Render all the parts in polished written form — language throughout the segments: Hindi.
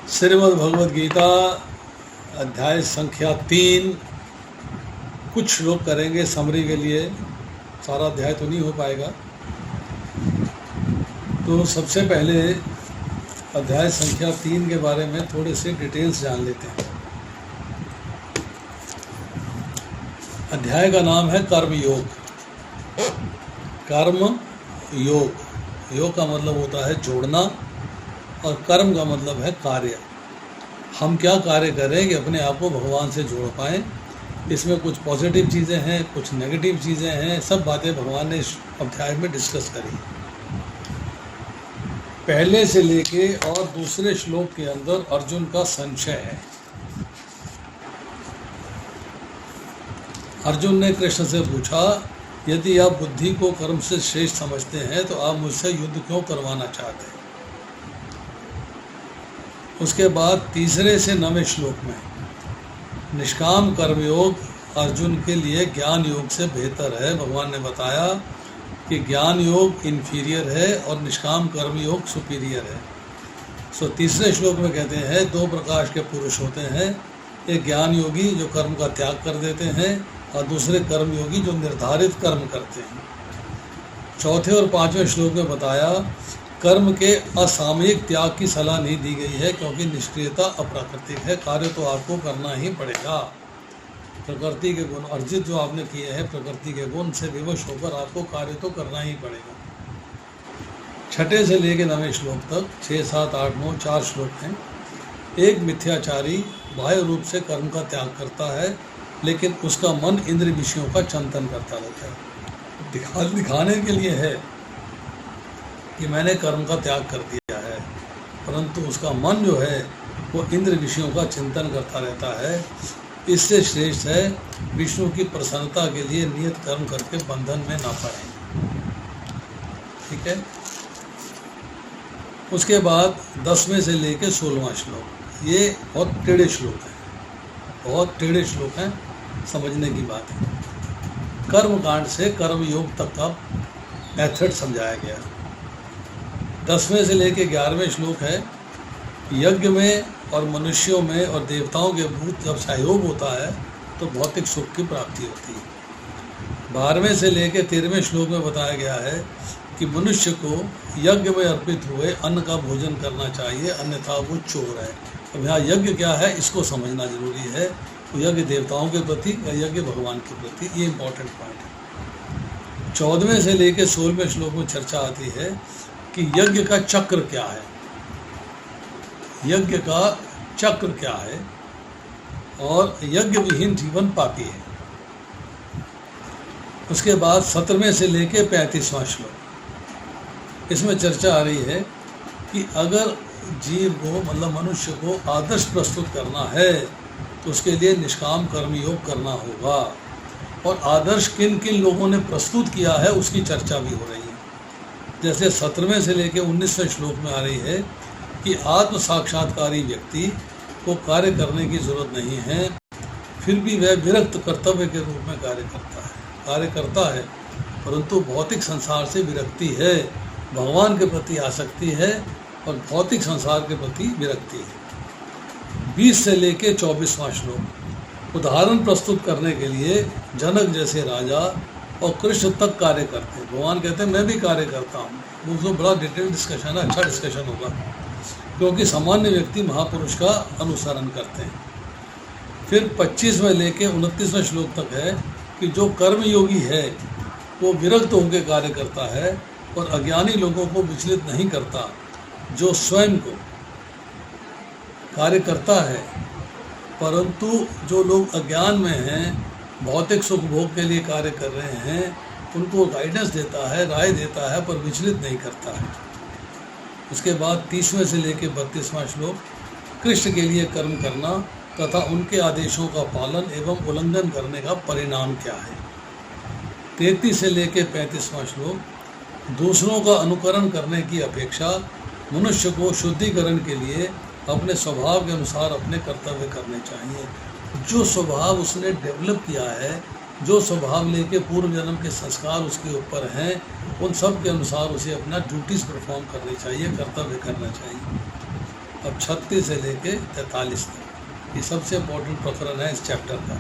श्रीमद् भगवद गीता अध्याय संख्या 3 कुछ श्लोक करेंगे समरी के लिए। सारा अध्याय तो नहीं हो पाएगा। तो सबसे पहले अध्याय संख्या 3 के बारे में थोड़े से डिटेल्स जान लेते हैं। अध्याय का नाम है कर्म योग। कर्म योग, योग का मतलब होता है जोड़ना और कर्म का मतलब है कार्य। हम क्या कार्य करें कि अपने आप को भगवान से जोड़ पाएँ। इसमें कुछ पॉजिटिव चीज़ें हैं, कुछ नेगेटिव चीज़ें हैं। सब बातें भगवान ने इस अध्याय में डिस्कस करी। पहले से लेके और दूसरे श्लोक के अंदर अर्जुन का संशय है। अर्जुन ने कृष्ण से पूछा, यदि आप बुद्धि को कर्म से श्रेष्ठ समझते हैं तो आप मुझसे युद्ध क्यों करवाना चाहते हैं। उसके बाद तीसरे से 9वें श्लोक में निष्काम कर्मयोग अर्जुन के लिए ज्ञान योग से बेहतर है। भगवान ने बताया कि ज्ञान योग इन्फीरियर है और निष्काम कर्म योग सुपीरियर है। तीसरे श्लोक में कहते हैं 2 प्रकार के पुरुष होते हैं। एक ज्ञान योगी जो कर्म का त्याग कर देते हैं और दूसरे कर्म योगी जो निर्धारित कर्म करते हैं। चौथे और 5वें श्लोक में बताया कर्म के असामयिक त्याग की सलाह नहीं दी गई है, क्योंकि निष्क्रियता अप्राकृतिक है। कार्य तो आपको करना ही पड़ेगा। प्रकृति के गुण अर्जित जो आपने किए हैं, प्रकृति के गुण से विवश होकर आपको कार्य तो करना ही पड़ेगा। छठे से लेकर 9वें श्लोक तक 6, 7, 8, 9 4 श्लोक हैं। एक मिथ्याचारी बाह्य रूप से कर्म का त्याग करता है, लेकिन उसका मन इंद्रिय विषयों का चिंतन करता रहता है। दिखाने के लिए है कि मैंने कर्म का त्याग कर दिया है, परंतु उसका मन जो है वो इंद्रिय विषयों का चिंतन करता रहता है। इससे श्रेष्ठ है विष्णु की प्रसन्नता के लिए नियत कर्म करके बंधन में ना पड़े। ठीक है। उसके बाद 10वें से लेकर 16वां श्लोक, ये बहुत टेढ़े श्लोक हैं, बहुत टेढ़े श्लोक हैं, समझने की बात है। कर्म कांड से कर्म योग तक का मेथड समझाया गया। 10वें से लेकर 11वें श्लोक है यज्ञ में और मनुष्यों में और देवताओं के भूत जब सहयोग होता है तो भौतिक सुख की प्राप्ति होती है। 12वें से लेकर 13वें श्लोक में बताया गया है कि मनुष्य को यज्ञ में अर्पित हुए अन्न का भोजन करना चाहिए, अन्यथा वो चोर है। अब यहाँ यज्ञ क्या है इसको समझना जरूरी है। तो यज्ञ देवताओं के प्रति या यज्ञ भगवान के प्रति, ये इंपॉर्टेंट पॉइंट है। 14वें से लेकर 16वें श्लोक में चर्चा आती है कि यज्ञ का चक्र क्या है, यज्ञ का चक्र क्या है, और यज्ञ विहीन जीवन पापी है। उसके बाद 17वें से लेकर 35वां श्लोक, इसमें चर्चा आ रही है कि अगर जीव को मतलब मनुष्य को आदर्श प्रस्तुत करना है तो उसके लिए निष्काम कर्म योग करना होगा। और आदर्श किन किन लोगों ने प्रस्तुत किया है उसकी चर्चा भी हो रही है। जैसे 17वें से लेकर 19वें श्लोक में आ रही है कि आत्म साक्षात्कारी व्यक्ति को कार्य करने की जरूरत नहीं है, फिर भी वह विरक्त कर्तव्य के रूप में कार्य करता है, परंतु भौतिक संसार से विरक्ति है, भगवान के प्रति आसक्ति है और भौतिक संसार के प्रति विरक्ति है। 20 से लेकर 24वां श्लोक उदाहरण प्रस्तुत करने के लिए जनक जैसे राजा और कृष्ण तक कार्य करते हैं। भगवान कहते हैं मैं भी कार्य करता हूँ। वो तो बड़ा डिटेल डिस्कशन है, अच्छा डिस्कशन होगा, क्योंकि सामान्य व्यक्ति महापुरुष का अनुसरण करते हैं। फिर 25 में लेके 29वें श्लोक तक है कि जो कर्मयोगी है वो विरक्त होकर कार्य करता है और अज्ञानी लोगों को विचलित नहीं करता। जो स्वयं को कार्य करता है, परंतु जो लोग अज्ञान में हैं, भौतिक सुख भोग के लिए कार्य कर रहे हैं, उनको गाइडेंस देता है, राय देता है, पर विचलित नहीं करता है। उसके बाद 30वें से लेकर 32वां श्लोक कृष्ण के लिए कर्म करना तथा उनके आदेशों का पालन एवं उल्लंघन करने का परिणाम क्या है। 33 से लेकर 35वां श्लोक दूसरों का अनुकरण करने की अपेक्षा मनुष्य को शुद्धिकरण के लिए अपने स्वभाव के अनुसार अपने कर्तव्य करने चाहिए। जो स्वभाव उसने डेवलप किया है, जो स्वभाव लेके पूर्व जन्म के संस्कार उसके ऊपर हैं, उन सब के अनुसार उसे अपना ड्यूटीज़ परफॉर्म करनी चाहिए, कर्तव्य करना चाहिए। अब 36 से लेके 43 तक ये सबसे इम्पोर्टेंट प्रकरण है इस चैप्टर का।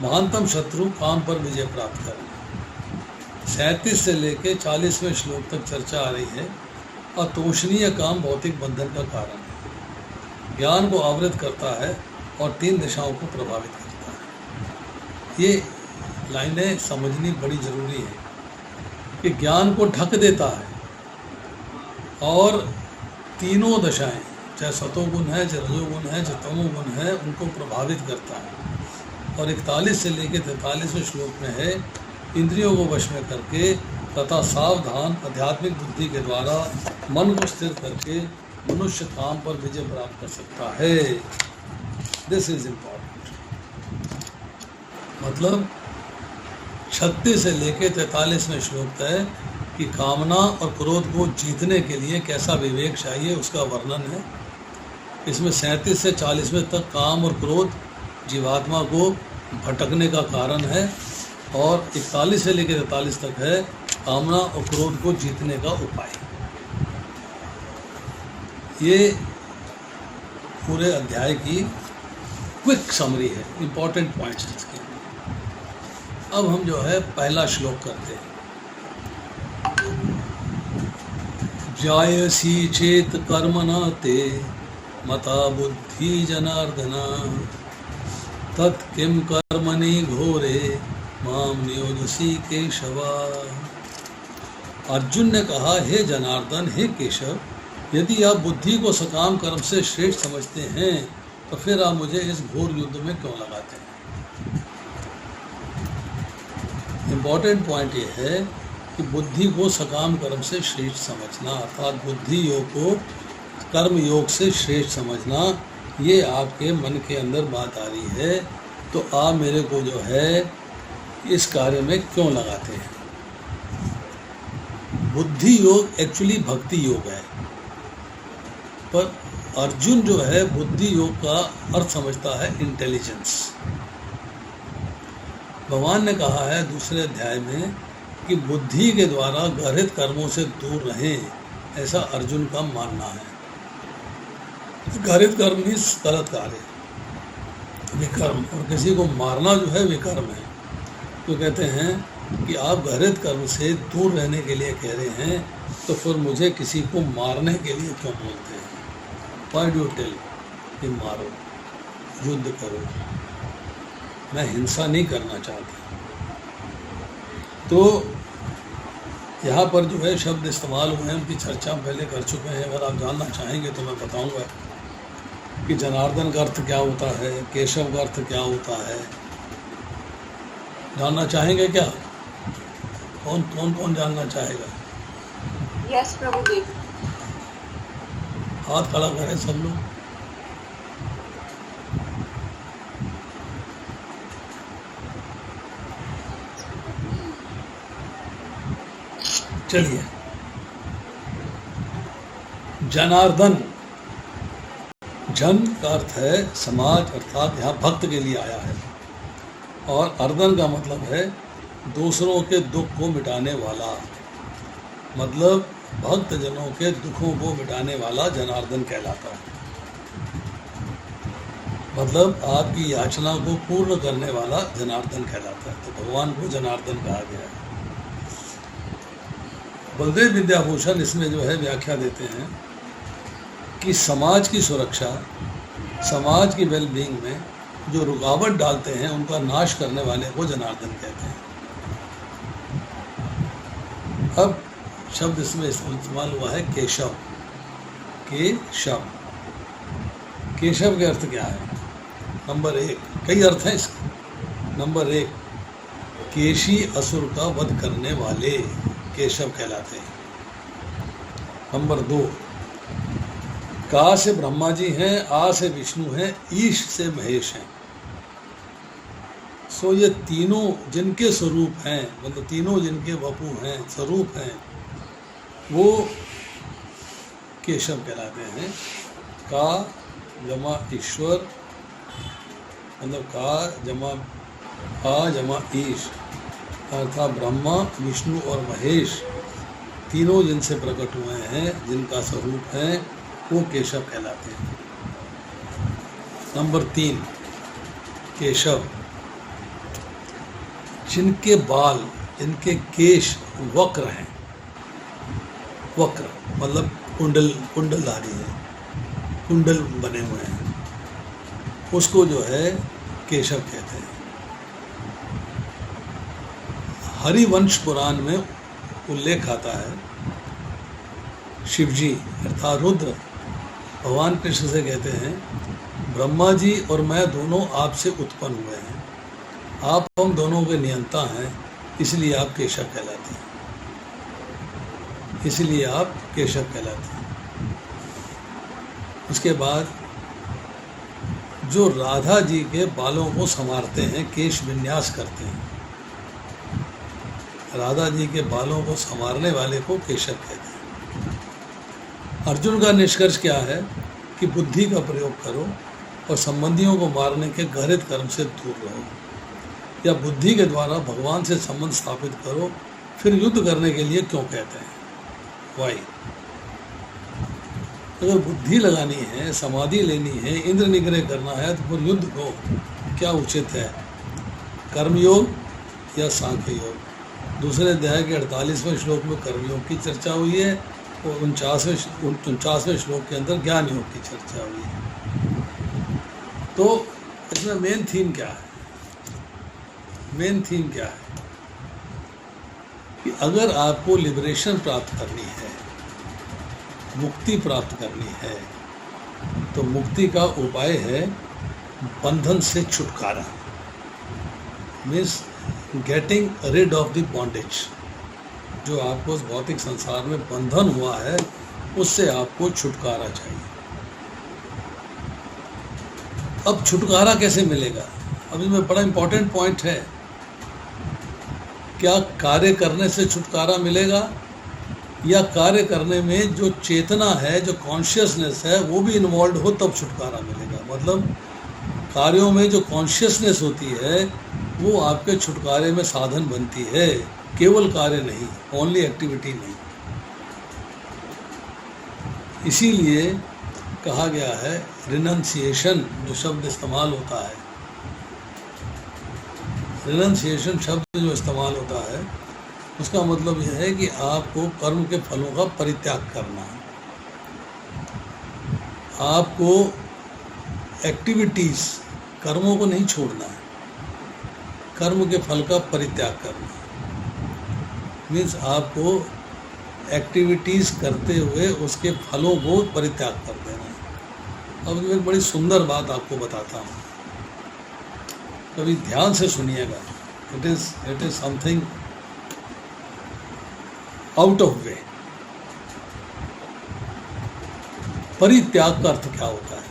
महानतम शत्रु काम पर विजय प्राप्त करें। 37 से लेके 40वें श्लोक तक चर्चा आ रही है। अतोषणीय काम भौतिक बंधन का कारण है, ज्ञान को आवृत करता है और 3 दिशाओं को प्रभावित करता है। ये लाइनें समझनी बड़ी ज़रूरी है कि ज्ञान को ढक देता है और तीनों दशाएं, चाहे सतोगुण है, चाहे रजोगुण है, चाहे तमोगुण है, उनको प्रभावित करता है। और 41 से लेकर 43वें श्लोक में है, इंद्रियों को वश में करके तथा सावधान आध्यात्मिक बुद्धि के द्वारा मन को स्थिर करके मनुष्य काम पर विजय प्राप्त कर सकता है। This is important. मतलब 36 से लेकर 43वें श्लोक तक कि कामना और क्रोध को जीतने के लिए कैसा विवेक चाहिए उसका वर्णन है। इसमें 37 से 40वें तक काम और क्रोध जीवात्मा को भटकने का कारण है और 41 से लेकर 43 तक है कामना और क्रोध को जीतने का उपाय। ये पूरे अध्याय की क्विक समरी है, इंपॉर्टेंट पॉइंट्स इसके। अब हम जो है पहला श्लोक करते हैं। जायसी चेत कर्मणा ते मता बुद्धि जनार्दना तत् किम कर्मणि घोरे माम नियोजसी केशवा। अर्जुन ने कहा, हे जनार्दन, हे केशव, यदि आप बुद्धि को सकाम कर्म से श्रेष्ठ समझते हैं तो फिर आप मुझे इस घोर युद्ध में क्यों लगाते हैं। इम्पॉर्टेंट पॉइंट ये है कि बुद्धि को सकाम कर्म से श्रेष्ठ समझना, अर्थात बुद्धि योग को कर्म योग से श्रेष्ठ समझना, ये आपके मन के अंदर बात आ रही है। तो आप मेरे को जो है इस कार्य में क्यों लगाते हैं। बुद्धि योग एक्चुअली भक्ति योग है, पर अर्जुन जो है बुद्धि योग का अर्थ समझता है इंटेलिजेंस। भगवान ने कहा है दूसरे अध्याय में कि बुद्धि के द्वारा गृहीत कर्मों से दूर रहें, ऐसा अर्जुन का मानना है। गृहीत कर्म भी गलत कार्य, विकर्म, और किसी को मारना जो है विकर्म है। तो कहते हैं कि आप गृहीत कर्म से दूर रहने के लिए कह रहे हैं, तो फिर मुझे किसी को मारने के लिए क्यों बोलते हैं। व्हाई डू टेल कि मारो, युद्ध करो, मैं हिंसा नहीं करना चाहता। तो यहाँ पर जो है शब्द इस्तेमाल हुए हैं, उनकी चर्चा हम पहले कर चुके हैं। अगर आप जानना चाहेंगे तो मैं बताऊंगा कि जनार्दन का अर्थ क्या होता है, केशव का अर्थ क्या होता है। जानना चाहेंगे क्या? कौन कौन कौन जानना चाहेगा? यस प्रभुदेव। हाथ खड़ा करें सब लोग। चलिए, जनार्दन, जन का अर्थ है समाज, अर्थात यहाँ भक्त के लिए आया है। और अर्दन का मतलब है दूसरों के दुख को मिटाने वाला, मतलब भक्त जनों के दुखों को मिटाने वाला जनार्दन कहलाता है। मतलब आपकी याचना को पूर्ण करने वाला जनार्दन कहलाता है। तो भगवान को जनार्दन कहा गया है। बलदेव विद्याभूषण इसमें जो है व्याख्या देते हैं कि समाज की सुरक्षा, समाज की वेलबींग में जो रुकावट डालते हैं उनका नाश करने वाले को जनार्दन कहते हैं। अब शब्द इसमें इस्तेमाल हुआ है केशव। केशव, केशव के अर्थ क्या है? नंबर 1, कई अर्थ हैं इसके। नंबर 1, केशी असुर का वध करने वाले केशव कहलाते हैं। नंबर 2, का से ब्रह्मा जी हैं, आ से विष्णु हैं, ईश से महेश हैं। सो ये तीनों जिनके स्वरूप हैं, मतलब तीनों जिनके वपु हैं, स्वरूप हैं, वो केशव कहलाते हैं। का जमा ईश्वर, मतलब का जमा आ जमा ईश, अर्थात ब्रह्मा, विष्णु और महेश तीनों जिनसे प्रकट हुए हैं, जिनका स्वरूप है, वो केशव कहलाते हैं। नंबर 3, केशव, जिनके बाल, जिनके केश वक्र हैं, वक्र मतलब कुंडलधारी है, कुंडल बने हुए हैं, उसको जो है केशव कहते हैं। हरिवंश पुराण में उल्लेख आता है, शिवजी अर्थात रुद्र भगवान कृष्ण से कहते हैं, ब्रह्मा जी और मैं दोनों आपसे उत्पन्न हुए हैं, आप हम दोनों के नियंता हैं, इसलिए आप केशव कहलाते हैं, इसलिए आप केशव कहलाते हैं। उसके बाद जो राधा जी के बालों को संवारते हैं, केश विन्यास करते हैं, राधा जी के बालों को संवारने वाले को केशव कहते हैं। अर्जुन का निष्कर्ष क्या है कि बुद्धि का प्रयोग करो और संबंधियों को मारने के घृत कर्म से दूर रहो, या बुद्धि के द्वारा भगवान से संबंध स्थापित करो, फिर युद्ध करने के लिए क्यों कहते हैं? वाई, अगर बुद्धि लगानी है, समाधि लेनी है, इंद्र निग्रह करना है, तो फिर युद्ध को क्या उचित है? कर्मयोग या सांख्य योग? दूसरे अध्याय के 48वें श्लोक में कर्मयोग की चर्चा हुई है और 49वें श्लोक के अंदर ज्ञान योग की चर्चा हुई है। तो इसमें मेन थीम क्या है? मेन थीम क्या है कि अगर आपको लिबरेशन प्राप्त करनी है, मुक्ति प्राप्त करनी है, तो मुक्ति का उपाय है बंधन से छुटकारा, means getting rid of the bondage. जो आपको उस भौतिक संसार में बंधन हुआ है, उससे आपको छुटकारा चाहिए। अब छुटकारा कैसे मिलेगा? अब इसमें बड़ा इंपॉर्टेंट पॉइंट है, क्या कार्य करने से छुटकारा मिलेगा, या कार्य करने में जो चेतना है, जो कॉन्शियसनेस है, वो भी इन्वॉल्व हो तब छुटकारा मिलेगा? मतलब कार्यों में जो कॉन्शियसनेस होती है वो आपके छुटकारे में साधन बनती है, केवल कार्य नहीं, ओनली एक्टिविटी नहीं। इसीलिए कहा गया है रिनंसिएशन, जो शब्द इस्तेमाल होता है, रिनंसिएशन शब्द जो इस्तेमाल होता है, उसका मतलब यह है कि आपको कर्म के फलों का परित्याग करना है, आपको एक्टिविटीज़, कर्मों को नहीं छोड़ना है, कर्म के फल का परित्याग करना है। मीन्स आपको एक्टिविटीज़ करते हुए उसके फलों को परित्याग कर देना है। अब मैं एक बड़ी सुंदर बात आपको बताता हूँ, कभी ध्यान से सुनिएगा। It is something out of वे। परित्याग का अर्थ क्या होता है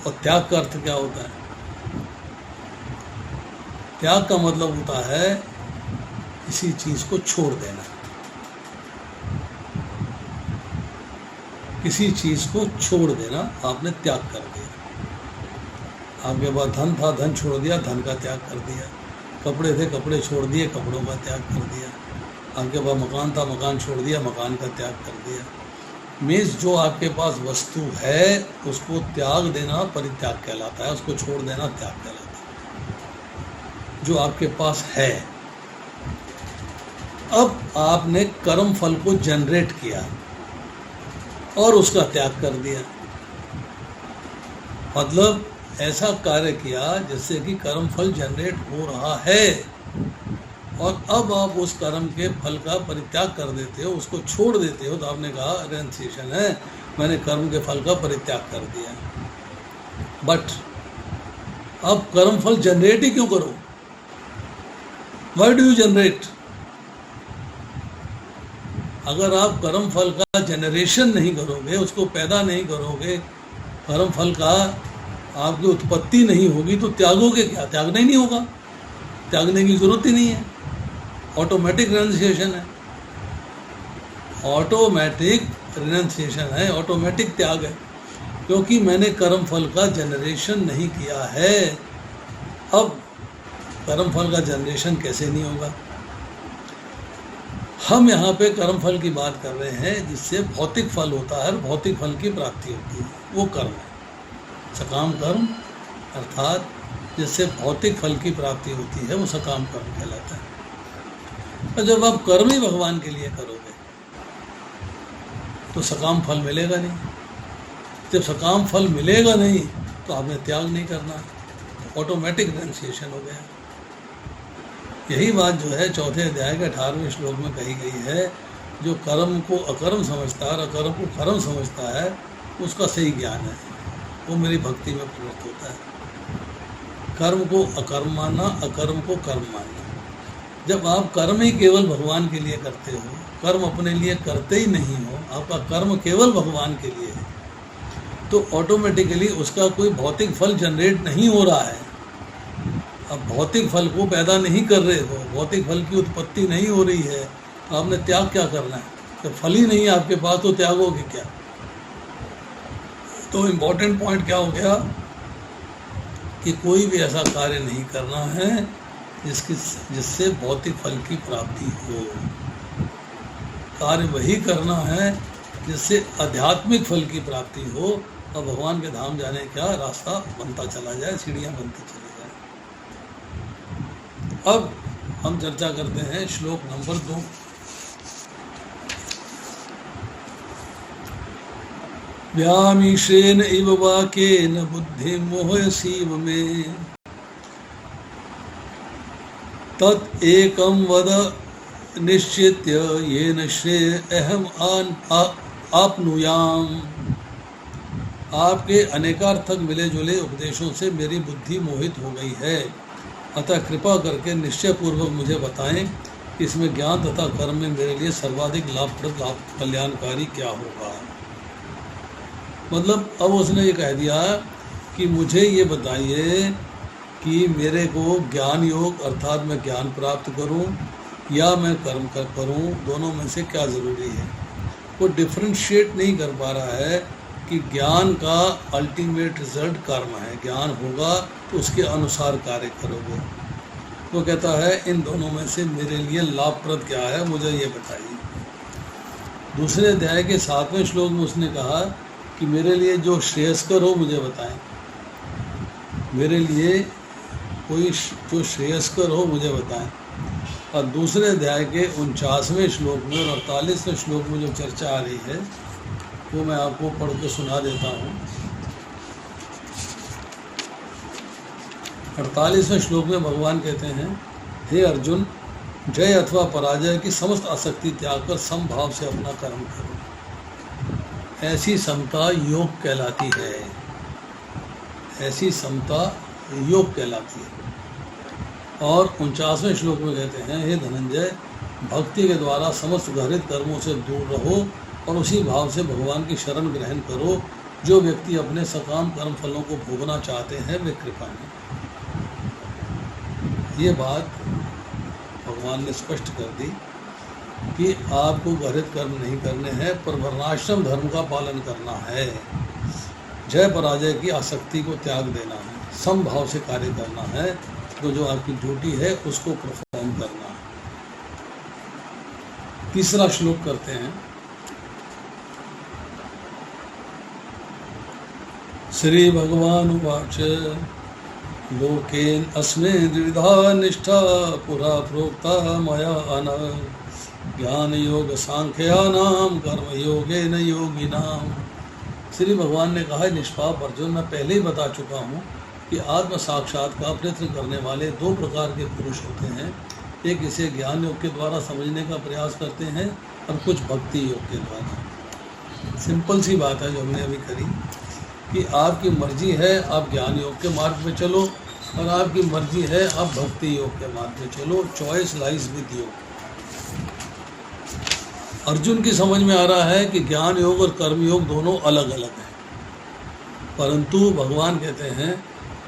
और त्याग का अर्थ क्या होता है? त्याग का मतलब होता है किसी चीज को छोड़ देना, किसी चीज को छोड़ देना, आपने त्याग कर दिया। आपके पास धन था, धन छोड़ दिया, धन का त्याग कर दिया। कपड़े थे, कपड़े छोड़ दिए, कपड़ों का त्याग कर दिया। आपके पास मकान था, मकान छोड़ दिया, मकान का त्याग कर दिया। मीन्स जो आपके पास वस्तु है उसको त्याग देना परित्याग कहलाता है, उसको छोड़ देना त्याग कहलाता है। जो आपके पास है, अब आपने कर्म फल को जनरेट किया और उसका त्याग कर दिया, मतलब ऐसा कार्य किया जिससे कि कर्म फल जनरेट हो रहा है, और अब आप उस कर्म के फल का परित्याग कर देते हो, उसको छोड़ देते हो, तो आपने कहा रेनसिएशन है, मैंने कर्म के फल का परित्याग कर दिया। बट अब कर्म फल जनरेट ही क्यों करो? Why do you generate? अगर आप कर्म फल का जनरेशन नहीं करोगे, उसको पैदा नहीं करोगे, कर्म फल का आपकी उत्पत्ति नहीं होगी, तो त्यागोगे क्या? त्यागना ही नहीं होगा, त्यागने की जरूरत ही नहीं है। ऑटोमेटिक रिनंसिएशन है, ऑटोमेटिक रिनंसिएशन है, ऑटोमेटिक त्याग है, क्योंकि मैंने कर्म फल का जनरेशन नहीं किया है। अब कर्म फल का जनरेशन कैसे नहीं होगा? हम यहाँ पे कर्म फल की बात कर रहे हैं, जिससे भौतिक फल होता है और भौतिक फल की प्राप्ति होती है, वो कर्म है। सकाम कर्म अर्थात जिससे भौतिक फल की प्राप्ति होती है, वो सकाम कर्म कहलाता है। और जब आप कर्म ही भगवान के लिए करोगे तो सकाम फल मिलेगा नहीं। जब सकाम फल मिलेगा नहीं तो आपने त्याग नहीं करना, ऑटोमेटिक रेनुंसिएशन हो गया। यही बात जो है चौथे अध्याय के 18वें श्लोक में कही गई है। जो कर्म को अकर्म समझता है और अकर्म को कर्म समझता है, उसका सही ज्ञान है, वो मेरी भक्ति में प्रवृत्त होता है। कर्म को अकर्म मानना, अकर्म को कर्म मानना। जब आप कर्म ही केवल भगवान के लिए करते हो, कर्म अपने लिए करते ही नहीं हो, आपका कर्म केवल भगवान के लिए है, तो ऑटोमेटिकली उसका कोई भौतिक फल जनरेट नहीं हो रहा है। अब भौतिक फल को पैदा नहीं कर रहे हो, भौतिक फल की उत्पत्ति नहीं हो रही है, तो आपने त्याग क्या करना है? जब फल ही नहीं है आपके पास तो त्यागोगे क्या? तो इम्पोर्टेंट पॉइंट क्या हो गया कि कोई भी ऐसा कार्य नहीं करना है जिससे भौतिक फल की प्राप्ति हो। कार्य वही करना है जिससे आध्यात्मिक फल की प्राप्ति हो और भगवान के धाम जाने का रास्ता बनता चला जाए, सीढ़ियाँ बनती चली जाए। अब हम चर्चा करते हैं श्लोक नंबर 2। व्यामीशेन इव वाकेन बुद्धि मोहयसीव में तत् एकम वद निश्चित्य येन श्रेय अहम आपनुयाम। आपके अनेकार्थक मिले जुले उपदेशों से मेरी बुद्धि मोहित हो गई है, अतः कृपा करके निश्चय पूर्वक मुझे बताएं कि इसमें ज्ञान तथा कर्म में मेरे लिए सर्वाधिक लाभप्रद कल्याणकारी क्या होगा। मतलब अब उसने ये कह दिया कि मुझे ये बताइए कि मेरे को ज्ञान योग अर्थात मैं ज्ञान प्राप्त करूं या मैं कर्म करूं, दोनों में से क्या ज़रूरी है। वो डिफ्रेंशिएट नहीं कर पा रहा है कि ज्ञान का अल्टीमेट रिजल्ट कर्म है, ज्ञान होगा तो उसके अनुसार कार्य करोगे। वो कहता है इन दोनों में से मेरे लिए लाभप्रद क्या है, मुझे ये बताइए। दूसरे अध्याय के 7वें श्लोक में उसने कहा कि मेरे लिए जो श्रेयस्कर हो मुझे बताएं, मेरे लिए कोई जो श्रेयस्कर हो मुझे बताएं। और दूसरे अध्याय के 49वें श्लोक में और 48वें श्लोक में जो चर्चा आ रही है वो मैं आपको पढ़ के सुना देता हूँ। 48वें श्लोक में भगवान कहते हैं, हे अर्जुन, जय अथवा पराजय की समस्त आसक्ति त्याग कर समभाव से अपना कर्म करो। ऐसी समता योग कहलाती है, ऐसी समता योग कहलाती है। और 49वें श्लोक में कहते हैं, हे धनंजय, भक्ति के द्वारा समस्त घृणित कर्मों से दूर रहो और उसी भाव से भगवान की शरण ग्रहण करो। जो व्यक्ति अपने सकाम कर्म फलों को भोगना चाहते हैं वे कृपा में। ये बात भगवान ने स्पष्ट कर दी कि आपको घृणित कर्म नहीं करने हैं, पर वर्णाश्रम धर्म का पालन करना है। जय पराजय की आसक्ति को त्याग देना है, समभाव से कार्य करना है, तो जो आपकी ड्यूटी है उसको परफॉर्म करना है। तीसरा श्लोक करते हैं। श्री भगवान उवाच लोकेन अस्मिन् द्विधा निष्ठा पुरा प्रोक्ता मया अनघ ज्ञान योग सांख्यानाम कर्म योगेन योगिनाम। श्री भगवान ने कहा, निष्पाप अर्जुन, मैं पहले ही बता चुका हूँ कि आत्म साक्षात का प्रयत्न करने वाले दो प्रकार के पुरुष होते हैं। एक इसे ज्ञान योग के द्वारा समझने का प्रयास करते हैं और कुछ भक्ति योग के द्वारा। सिंपल सी बात है जो हमने अभी करी कि आपकी मर्जी है आप ज्ञान योग के मार्ग पे चलो और आपकी मर्जी है आप भक्ति योग के मार्ग पे चलो। Choice lies with you. Arjun की समझ में आ रहा है कि ज्ञान योग और कर्म योग दोनों अलग अलग हैं, परंतु भगवान कहते हैं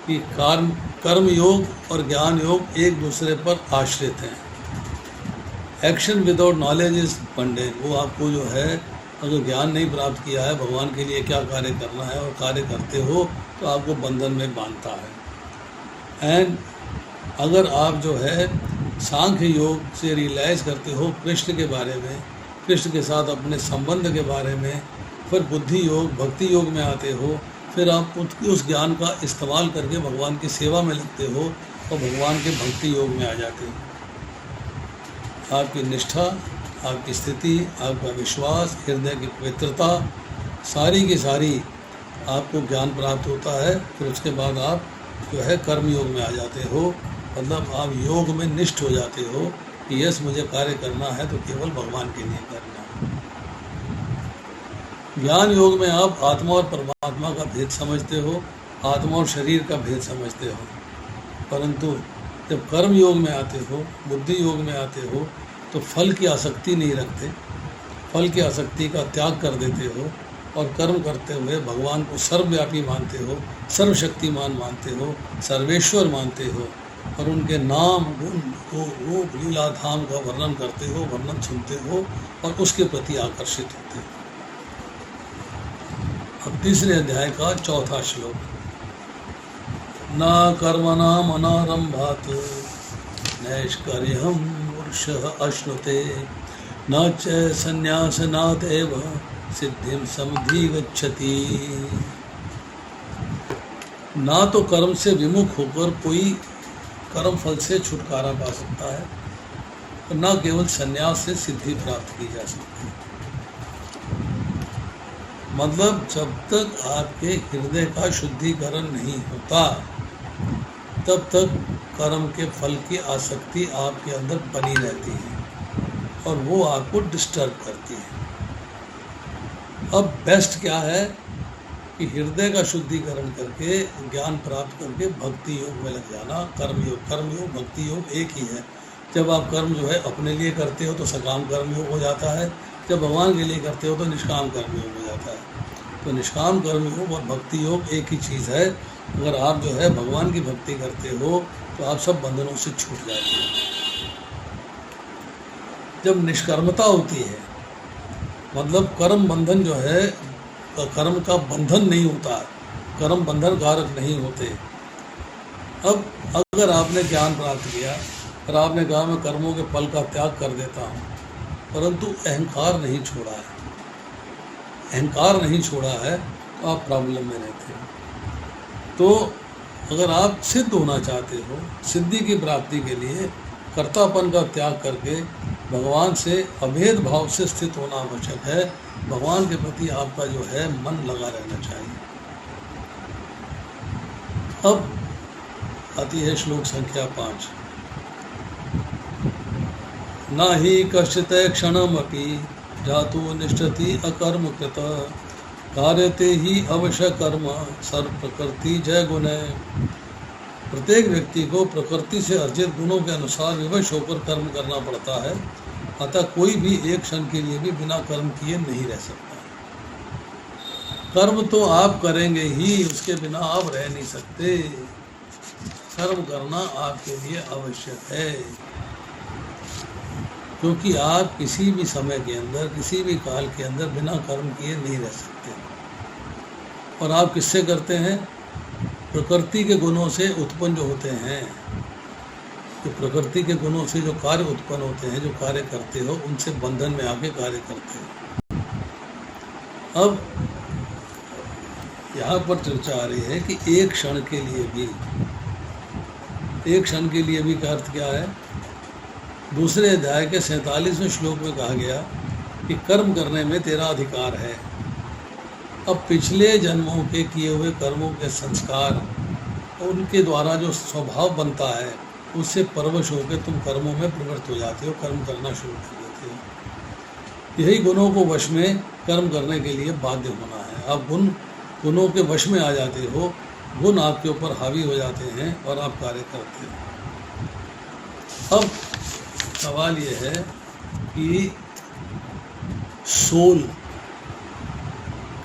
कि कर्म योग और ज्ञान योग एक दूसरे पर आश्रित हैं। Action without knowledge is bondage. वो आपको जो है अगर ज्ञान नहीं प्राप्त किया है भगवान के लिए क्या कार्य करना है और कार्य करते हो तो आपको बंधन में बांधता है। एंड अगर आप जो है सांख्य योग से रियलाइज करते हो कृष्ण के बारे में, कृष्ण के साथ अपने संबंध के बारे में, फिर बुद्धि योग भक्ति योग में आते हो, फिर आप उस ज्ञान का इस्तेमाल करके भगवान की सेवा में लगते हो और भगवान के भक्ति योग में आ जाते हो। आपकी निष्ठा, आपकी स्थिति, आपका विश्वास, हृदय की पवित्रता, सारी की सारी आपको ज्ञान प्राप्त होता है। फिर उसके बाद आप जो है कर्म योग में आ जाते हो, मतलब आप योग में निष्ठ हो जाते हो कि यस मुझे कार्य करना है तो केवल भगवान के लिए करना है। ज्ञान योग में आप आत्मा और परमात्मा का भेद समझते हो, आत्मा और शरीर का भेद समझते हो। परंतु जब कर्म योग में आते हो, बुद्धि योग में आते हो, तो फल की आसक्ति नहीं रखते, फल की आसक्ति का त्याग कर देते हो और कर्म करते हुए भगवान को सर्वव्यापी मानते हो, सर्वशक्तिमान मानते हो, सर्वेश्वर मानते हो और उनके नाम गुण को रूप लीला धाम का वर्णन करते हो, वर्णन सुनते हो और उसके प्रति आकर्षित होते हो। अब तीसरे अध्याय का चौथा श्लोक, न कर्मणाम अनारंभात् नैष्कर्म्यं पुरुषः अश्नुते न च संन्यासनादेव सिद्धिं समधिगच्छति। ना तो कर्म से विमुख होकर कोई कर्म फल से छुटकारा पा सकता है और ना केवल संन्यास से सिद्धि प्राप्त की जा सकती है। मतलब जब तक आपके हृदय का शुद्धिकरण नहीं होता तब तक कर्म के फल की आसक्ति आपके अंदर बनी रहती है और वो आपको डिस्टर्ब करती है। अब बेस्ट क्या है कि हृदय का शुद्धिकरण करके ज्ञान प्राप्त करके भक्ति योग में लग जाना। कर्म योग भक्ति योग एक ही है। जब आप कर्म जो है अपने लिए करते हो तो सकाम कर्म योग हो जाता है, जब भगवान के लिए करते हो तो निष्काम कर्म योग हो जाता है। तो निष्काम कर्म योग और भक्ति योग एक ही चीज़ है। अगर आप जो है भगवान की भक्ति करते हो तो आप सब बंधनों से छूट जाते हो। जब निष्कर्मता होती है, मतलब कर्म बंधन जो है, कर्म का बंधन नहीं होता, कर्म बंधन कारक नहीं होते। अब अगर आपने ज्ञान प्राप्त किया और आपने कहा मैं कर्मों के फल का त्याग कर देता हूँ, परंतु अहंकार नहीं छोड़ा है, अहंकार नहीं छोड़ा है, तो आप प्रॉब्लम में रहते हो। तो अगर आप सिद्ध होना चाहते हो, सिद्धि की प्राप्ति के लिए कर्तापन का त्याग करके भगवान से अभेद भाव से स्थित होना आवश्यक है। भगवान के प्रति आपका जो है मन लगा रहना चाहिए। अब आती है श्लोक संख्या 5। न हि कश्चित् क्षणमपि जातु निष्ठति अकर्म कृत कार्यते ही अवश्य कर्म सर्व प्रकृति जय गुण। प्रत्येक व्यक्ति को प्रकृति से अर्जित गुणों के अनुसार विवश होकर कर्म करना पड़ता है, अतः कोई भी एक क्षण के लिए भी बिना कर्म किए नहीं रह सकता। कर्म तो आप करेंगे ही, उसके बिना आप रह नहीं सकते। कर्म करना आपके लिए आवश्यक है, क्योंकि आप किसी भी समय के अंदर, किसी भी काल के अंदर बिना कर्म किए नहीं रह सकते। और आप किससे करते हैं? प्रकृति के गुणों से उत्पन्न जो होते हैं, तो प्रकृति के गुणों से जो कार्य उत्पन्न होते हैं, जो कार्य करते हो, उनसे बंधन में आके कार्य करते हो। अब यहाँ पर चर्चा आ रही है कि एक क्षण के लिए भी, एक क्षण के लिए भी का अर्थ क्या है? दूसरे अध्याय के 47वें श्लोक में कहा गया कि कर्म करने में तेरा अधिकार है। अब पिछले जन्मों के किए हुए कर्मों के संस्कार, उनके द्वारा जो स्वभाव बनता है, उससे परवश होकर तुम कर्मों में प्रवृत्त हो जाते हो, कर्म करना शुरू कर देते हो। यही गुणों को वश में कर्म करने के लिए बाध्य होना है। आप गुणों के वश में आ जाते हो, गुण आपके ऊपर हावी हो जाते हैं और आप कार्य करते हो। अब सवाल ये है कि सोल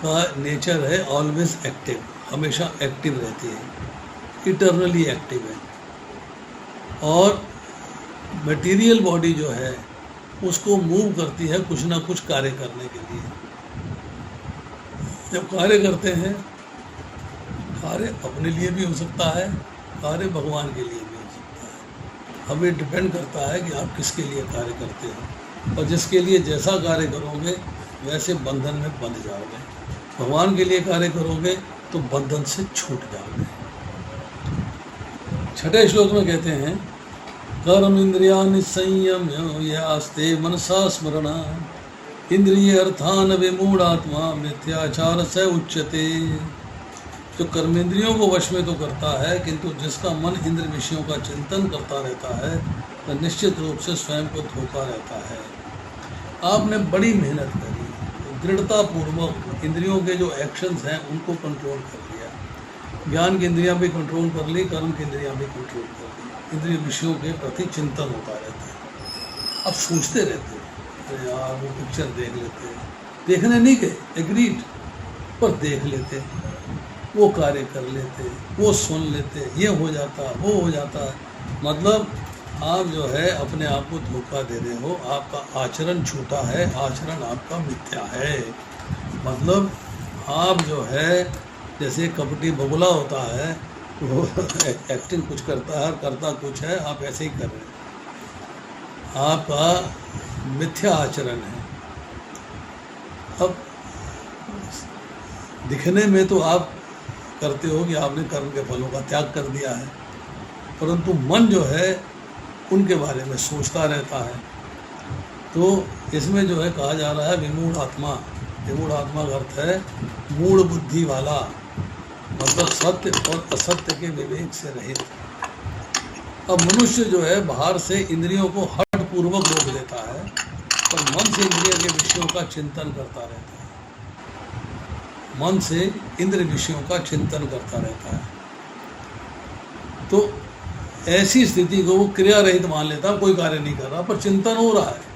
का नेचर है ऑलवेज एक्टिव, हमेशा एक्टिव रहती है, इटर्नली एक्टिव है। और मटेरियल बॉडी जो है उसको मूव करती है कुछ ना कुछ कार्य करने के लिए। जब कार्य करते हैं, कार्य अपने लिए भी हो सकता है, कार्य भगवान के लिए भी हो सकता है। हमें डिपेंड करता है कि आप किसके लिए कार्य करते हो, और जिसके लिए जैसा कार्य करोगे वैसे बंधन में बंध जाओगे। भगवान के लिए कार्य करोगे तो बंधन से छूट जाओगे। छठे श्लोक में कहते हैं कर्म इंद्रियाणि संयम्य यास्ते मनसा स्मरण इंद्रिय अर्थान विमूढ़ात्मा मिथ्याचार से उच्यते। जो कर्मेंद्रियों को वश में तो करता है, किंतु जिसका मन इंद्र विषयों का चिंतन करता रहता है तो निश्चित रूप से स्वयं को धोखा रहता है। आपने बड़ी मेहनत करी, दृढ़ता पूर्वक इंद्रियों के जो एक्शंस हैं उनको कंट्रोल कर लिया, ज्ञान की इंद्रियां भी कंट्रोल कर ली, कर्म की इंद्रियां भी कंट्रोल कर ली, इंद्रिय विषयों के प्रति चिंतन होता रहता है। अब सोचते रहते हैं, अरे यार वो पिक्चर देख लेते, देखने नहीं गए एग्रीड, पर देख लेते, वो कार्य कर लेते, वो सुन लेते, ये हो जाता, वो हो जाता। मतलब आप जो है अपने आप को धोखा दे रहे हो, आपका आचरण झूठा है, आचरण आपका मिथ्या है। मतलब आप जो है जैसे कपटी बगुला होता है, वो एक्टिंग कुछ करता है, करता कुछ है, आप ऐसे ही कर रहे हैं, आपका मिथ्या आचरण है। अब दिखने में तो आप करते हो कि आपने कर्म के फलों का त्याग कर दिया है, परंतु मन जो है उनके बारे में सोचता रहता है। तो इसमें जो है कहा जा रहा है विमूढ़ आत्मा। विमूढ़ आत्मा का अर्थ है मूढ़ बुद्धि वाला, मतलब सत्य और असत्य के विवेक से रहित। अब मनुष्य जो है बाहर से इंद्रियों को हठ पूर्वक रोक देता है, और मन से इंद्रियों के विषयों का चिंतन करता रहता है, मन से इंद्र विषयों का चिंतन करता रहता है। तो ऐसी स्थिति को वो क्रिया रहित मान लेता, कोई कार्य नहीं कर रहा, पर चिंतन हो रहा है।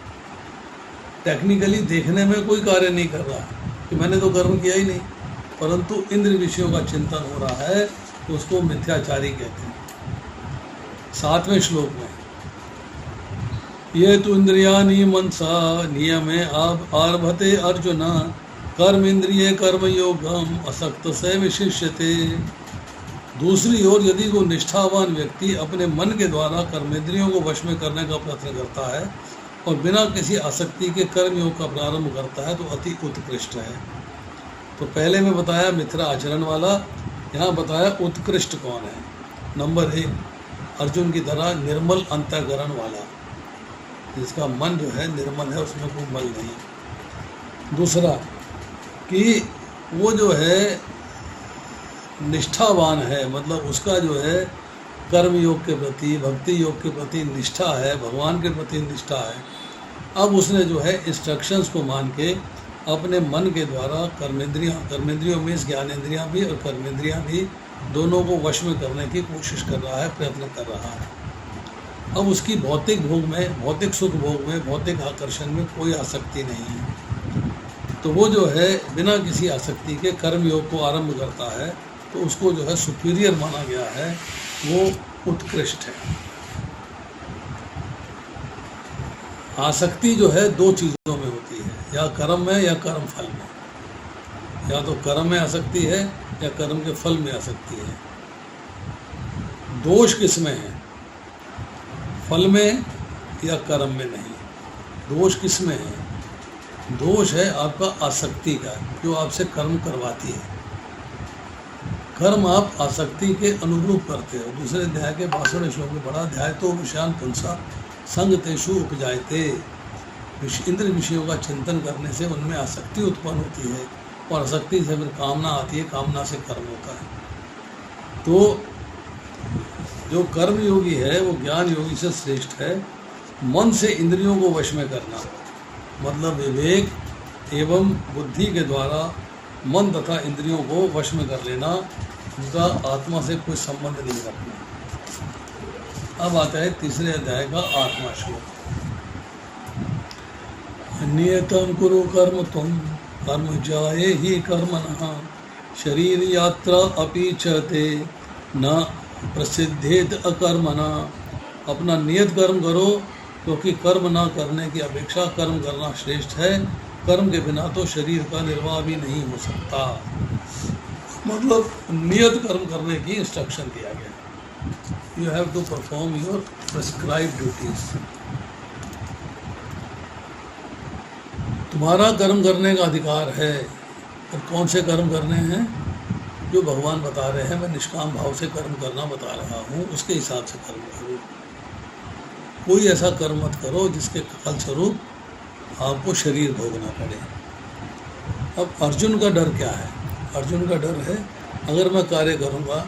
टेक्निकली देखने में कोई कार्य नहीं कर रहा कि मैंने तो कर्म किया ही नहीं, परंतु इंद्र विषयों का चिंतन हो रहा है, तो उसको मिथ्याचारी कहते हैं। 7वें श्लोक में ये तो इंद्रियाणि मनसा नियमे आरभते अर्जुन कर्म इंद्रिय कर्म योगम असक्त से विशिष्यते। दूसरी ओर यदि कोई निष्ठावान व्यक्ति अपने मन के द्वारा कर्मेंद्रियों को वश में करने का प्रयत्न करता है और बिना किसी आसक्ति के कर्म योग का प्रारंभ करता है तो अति उत्कृष्ट है। तो पहले में बताया मिथ्या आचरण वाला, यहाँ बताया उत्कृष्ट कौन है। नंबर 1 अर्जुन की तरह निर्मल अंतःकरण वाला, जिसका मन जो है निर्मल है, उसमें कोई मल नहीं। दूसरा कि वो जो है निष्ठावान है, मतलब उसका जो है कर्म योग के प्रति, भक्ति योग के प्रति निष्ठा है, भगवान के प्रति निष्ठा है। अब उसने जो है इंस्ट्रक्शंस को मान के अपने मन के द्वारा कर्मेंद्रियों में ज्ञानेंद्रियां भी और कर्मेंद्रियां भी दोनों को वश में करने की कोशिश कर रहा है, प्रयत्न कर रहा है। अब उसकी भौतिक भोग में, भौतिक सुख भोग में, भौतिक आकर्षण में कोई आसक्ति नहीं है, तो वो जो है बिना किसी आसक्ति के कर्म योग को आरंभ करता है, तो उसको जो है सुपीरियर माना गया है, वो उत्कृष्ट है। आसक्ति जो है 2 चीज़ों में होती है, या कर्म में या कर्म फल में। या तो कर्म में आसक्ति है या कर्म के फल में आसक्ति है। दोष किस में है, फल में या कर्म में नहीं। दोष किस में है, दोष है आपका आसक्ति का, जो आपसे कर्म करवाती है। कर्म आप आसक्ति के अनुरूप करते हो। दूसरे अध्याय के 62वें श्लोक में बड़ा अध्याय तो विषयान पुंसा संग तेषु उपजायते। इंद्र विषयों का चिंतन करने से उनमें आसक्ति उत्पन्न होती है, और आसक्ति से फिर कामना आती है, कामना से कर्म होता है। तो जो कर्म योगी है वो ज्ञान योगी से श्रेष्ठ है। मन से इंद्रियों को वश में करना, मतलब विवेक एवं बुद्धि के द्वारा मन तथा इंद्रियों को वश में कर लेना, उनका आत्मा से कोई संबंध नहीं रखना। अब आता है तीसरे अध्याय का 8वां श्लोक। नियतम कुरु कर्म तुम कर्म जाये ही कर्मणः शरीर यात्रा अपि चते न प्रसिद्धेत अकर्मणा। अपना नियत कर्म करो, क्योंकि कर्म ना करने की अपेक्षा कर्म करना श्रेष्ठ है। कर्म के बिना तो शरीर का निर्वाह भी नहीं हो सकता। मतलब नियत कर्म करने की इंस्ट्रक्शन दिया गया। you have to perform your prescribed duties. तुम्हारा कर्म करने का अधिकार है, और कौन से कर्म करने हैं? जो भगवान बता रहे हैं, मैं निष्काम भाव से कर्म करना बता रहा हूँ, उसके हिसाब से कर्म करो। कोई ऐसा कर्म मत करो जिसके फलस्वरूप आपको शरीर भोगना पड़े। अब अर्जुन का डर क्या है? अर्जुन का डर है अगर मैं कार्य करूँगा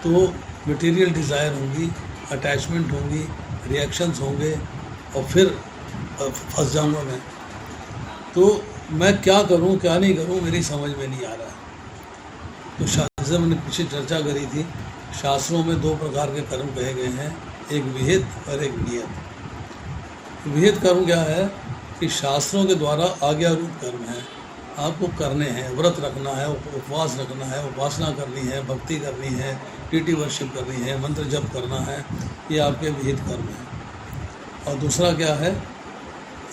तो मटेरियल डिज़ायर होंगी, अटैचमेंट होंगी, रिएक्शंस होंगे और फिर फंस जाऊँगा मैं। तो मैं क्या करूं क्या नहीं करूं मेरी समझ में नहीं आ रहा है। तो शास्त्र मैंने पीछे चर्चा करी थी, शास्त्रों में दो प्रकार के कर्म कहे गए हैं, एक विहित और एक नियत। विहित कर्म क्या है कि शास्त्रों के द्वारा आज्ञा रूप कर्म है, आपको करने हैं। व्रत रखना है, उपवास रखना है, उपासना करनी है, भक्ति करनी है, डीटी वर्शिप करनी है, मंत्र जप करना है, ये आपके विहित कर्म हैं। और दूसरा क्या है,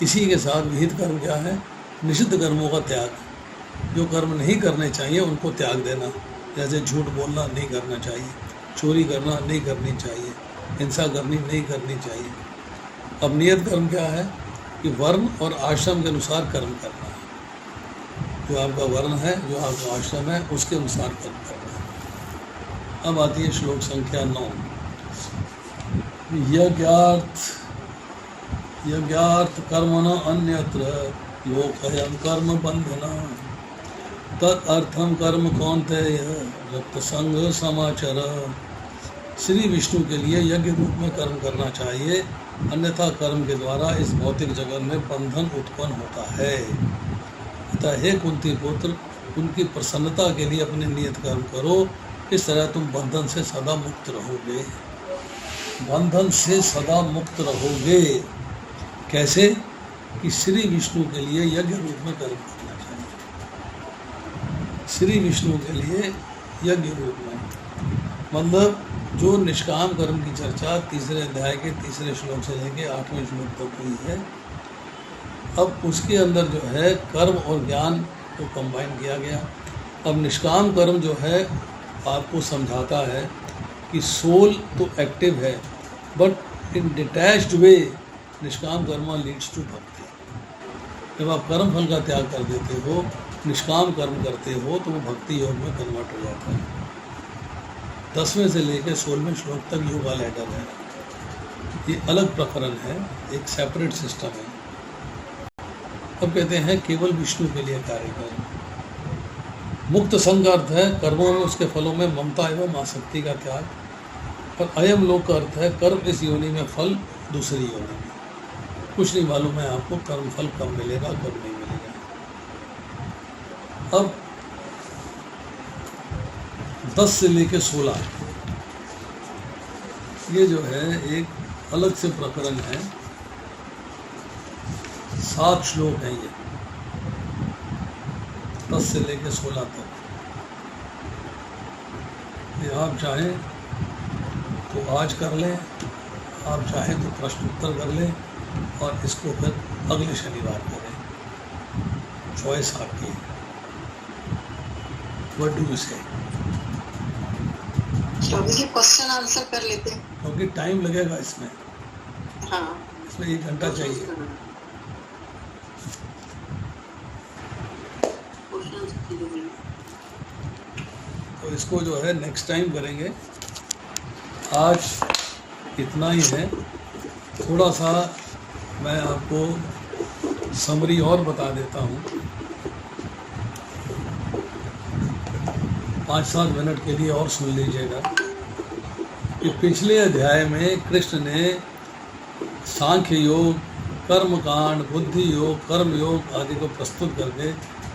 इसी के साथ विहित कर्म क्या है? निषिद्ध कर्मों का त्याग। जो कर्म नहीं करने चाहिए उनको त्याग देना, जैसे झूठ बोलना नहीं करना चाहिए, चोरी करना नहीं करनी चाहिए, हिंसा करनी नहीं करनी चाहिए। अब नियत कर्म क्या है कि वर्ण और आश्रम के अनुसार कर्म करना है। जो आपका वर्ण है, जो आपका आश्रम है, उसके अनुसार कर्म करना है। अब आती है श्लोक संख्या 9। यज्ञार्थ कर्मण अन्यत्र लोकयं कर्म बंधना तदर्थम कर्म कौन्तेय रक्त संग समाचर। श्री विष्णु के लिए यज्ञ रूप में कर्म करना चाहिए, अन्यथा कर्म के द्वारा इस भौतिक जगत में बंधन उत्पन्न होता है। अतः हे कुंती पुत्र, उनकी प्रसन्नता के लिए अपने नियत कर्म करो, इस तरह तुम बंधन से सदा मुक्त रहोगे। बंधन से सदा मुक्त रहोगे कैसे? कि श्री विष्णु के लिए यज्ञ रूप में कर्म करना चाहिए। श्री विष्णु के लिए यज्ञ रूप में, मतलब जो निष्काम कर्म की चर्चा तीसरे अध्याय के तीसरे श्लोक से लेकर 8वें श्लोक तक हुई है, अब उसके अंदर जो है कर्म और ज्ञान को कंबाइन किया गया। अब निष्काम कर्म जो है आपको समझाता है कि सोल तो एक्टिव है, बट इन डिटैच्ड वे निष्काम कर्म लीड्स टू भक्ति। जब आप कर्म फल का त्याग कर देते हो, निष्काम कर्म करते हो, तो वो भक्ति योग में कन्वर्ट हो जाता है। 10वें से लेकर 16वें श्लोक तक योगा लैडर है, ये अलग प्रकरण है, एक सेपरेट सिस्टम है। अब कहते हैं केवल विष्णु के लिए कार्य करें। मुक्त संग का अर्थ है कर्मों में, उसके फलों में ममता एवं आसक्ति का त्याग। और अयम लोक का अर्थ है कर्म इस योनि में, फल दूसरी योनि में। कुछ नहीं मालूम है आपको कर्म फल कब मिलेगा, कब नहीं मिलेगा। अब 10 से लेकर 16 ये जो है एक अलग से प्रकरण है। 7 श्लोक हैं ये, 10 से लेकर 16 तक। ये आप चाहें तो आज कर लें, आप चाहें तो प्रश्न उत्तर कर लें, और इसको फिर अगले शनिवार करें। चॉइस आपकी है। व्हाट डू यू से? क्वेश्चन आंसर कर लेते हैं, क्योंकि टाइम लगेगा इसमें। हाँ, इसमें 1 घंटा चाहिए। तो इसको जो है नेक्स्ट टाइम करेंगे। आज इतना ही है। थोड़ा सा मैं आपको समरी और बता देता हूँ। 5-7 मिनट के लिए और सुन लीजिएगा कि पिछले अध्याय में कृष्ण ने सांख्य योग, कर्म कांड, बुद्धि योग, कर्म योग आदि को प्रस्तुत करके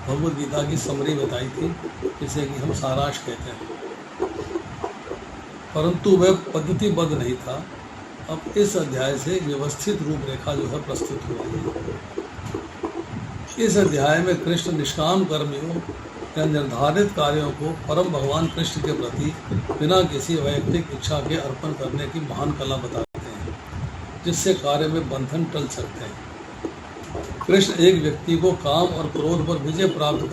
भगवद गीता की समरी बताई थी, जिसे कि हम सारांश कहते हैं, परंतु वह पद्धतिबद्ध नहीं था। अब इस अध्याय से व्यवस्थित रूपरेखा जो है प्रस्तुत हो रही है। इस अध्याय में कृष्ण निष्काम कर्म योग या निर्धारित कार्यों को परम भगवान कृष्ण के प्रति बिना किसी वैयक्तिक इच्छा के अर्पण करने की महान कला बताते हैं, जिससे कार्य में बंधन टल सकते हैं। कृष्ण एक व्यक्ति को काम और क्रोध पर विजय प्राप्त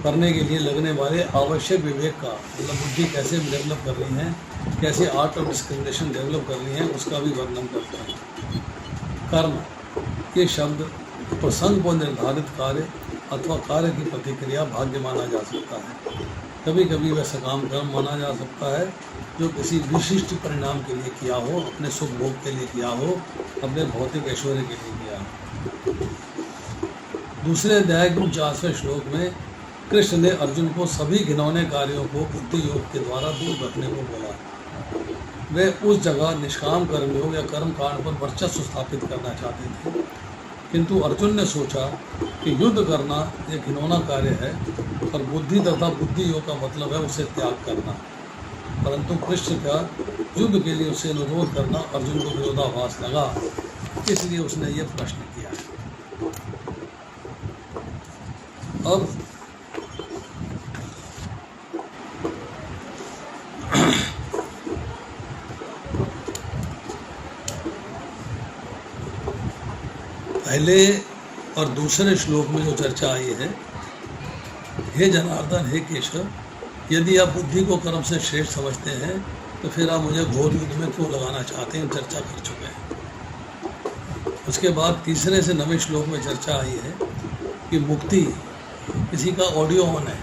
करने के लिए लगने वाले आवश्यक विवेक का, मतलब बुद्धि कैसे डेवलप करनी है, कैसे आर्ट ऑफ डिस्क्रिमिनेशन डेवलप करनी है उसका भी वर्णन करते हैं। कर्म ये शब्द प्रसंग को निर्धारित कार्य अथवा कार्य की प्रतिक्रिया भाग्य माना जा सकता है। कभी कभी वह सकाम कर्म माना जा सकता है जो किसी विशिष्ट परिणाम के लिए किया हो, अपने सुख भोग के लिए किया हो, अपने भौतिक ऐश्वर्य के लिए किया हो। दूसरे अध्याय के 49वें श्लोक में कृष्ण ने अर्जुन को सभी घिनौने कार्यों को बुद्धि योग के द्वारा दूर रखने को बोला। वे उस जगह निष्काम कर्मयोग या कर्म कांड पर वर्चस्व स्थापित करना चाहते थे, किंतु अर्जुन ने सोचा कि युद्ध करना एक घिनौना कार्य है और बुद्धि तथा बुद्धि योग का मतलब है उसे त्याग करना। परंतु कृष्ण का युद्ध के लिए उसे अनुरोध करना अर्जुन को विरोधाभास लगा, इसलिए उसने ये प्रश्न किया। अब पहले और दूसरे श्लोक में जो चर्चा आई है, हे जनार्दन, हे केशव, यदि आप बुद्धि को कर्म से श्रेष्ठ समझते हैं तो फिर आप मुझे घोर युद्ध में क्यों लगाना चाहते हैं, चर्चा कर चुके हैं। उसके बाद तीसरे से 9वें श्लोक में चर्चा आई है कि मुक्ति किसी का ऑडियो ऑन है,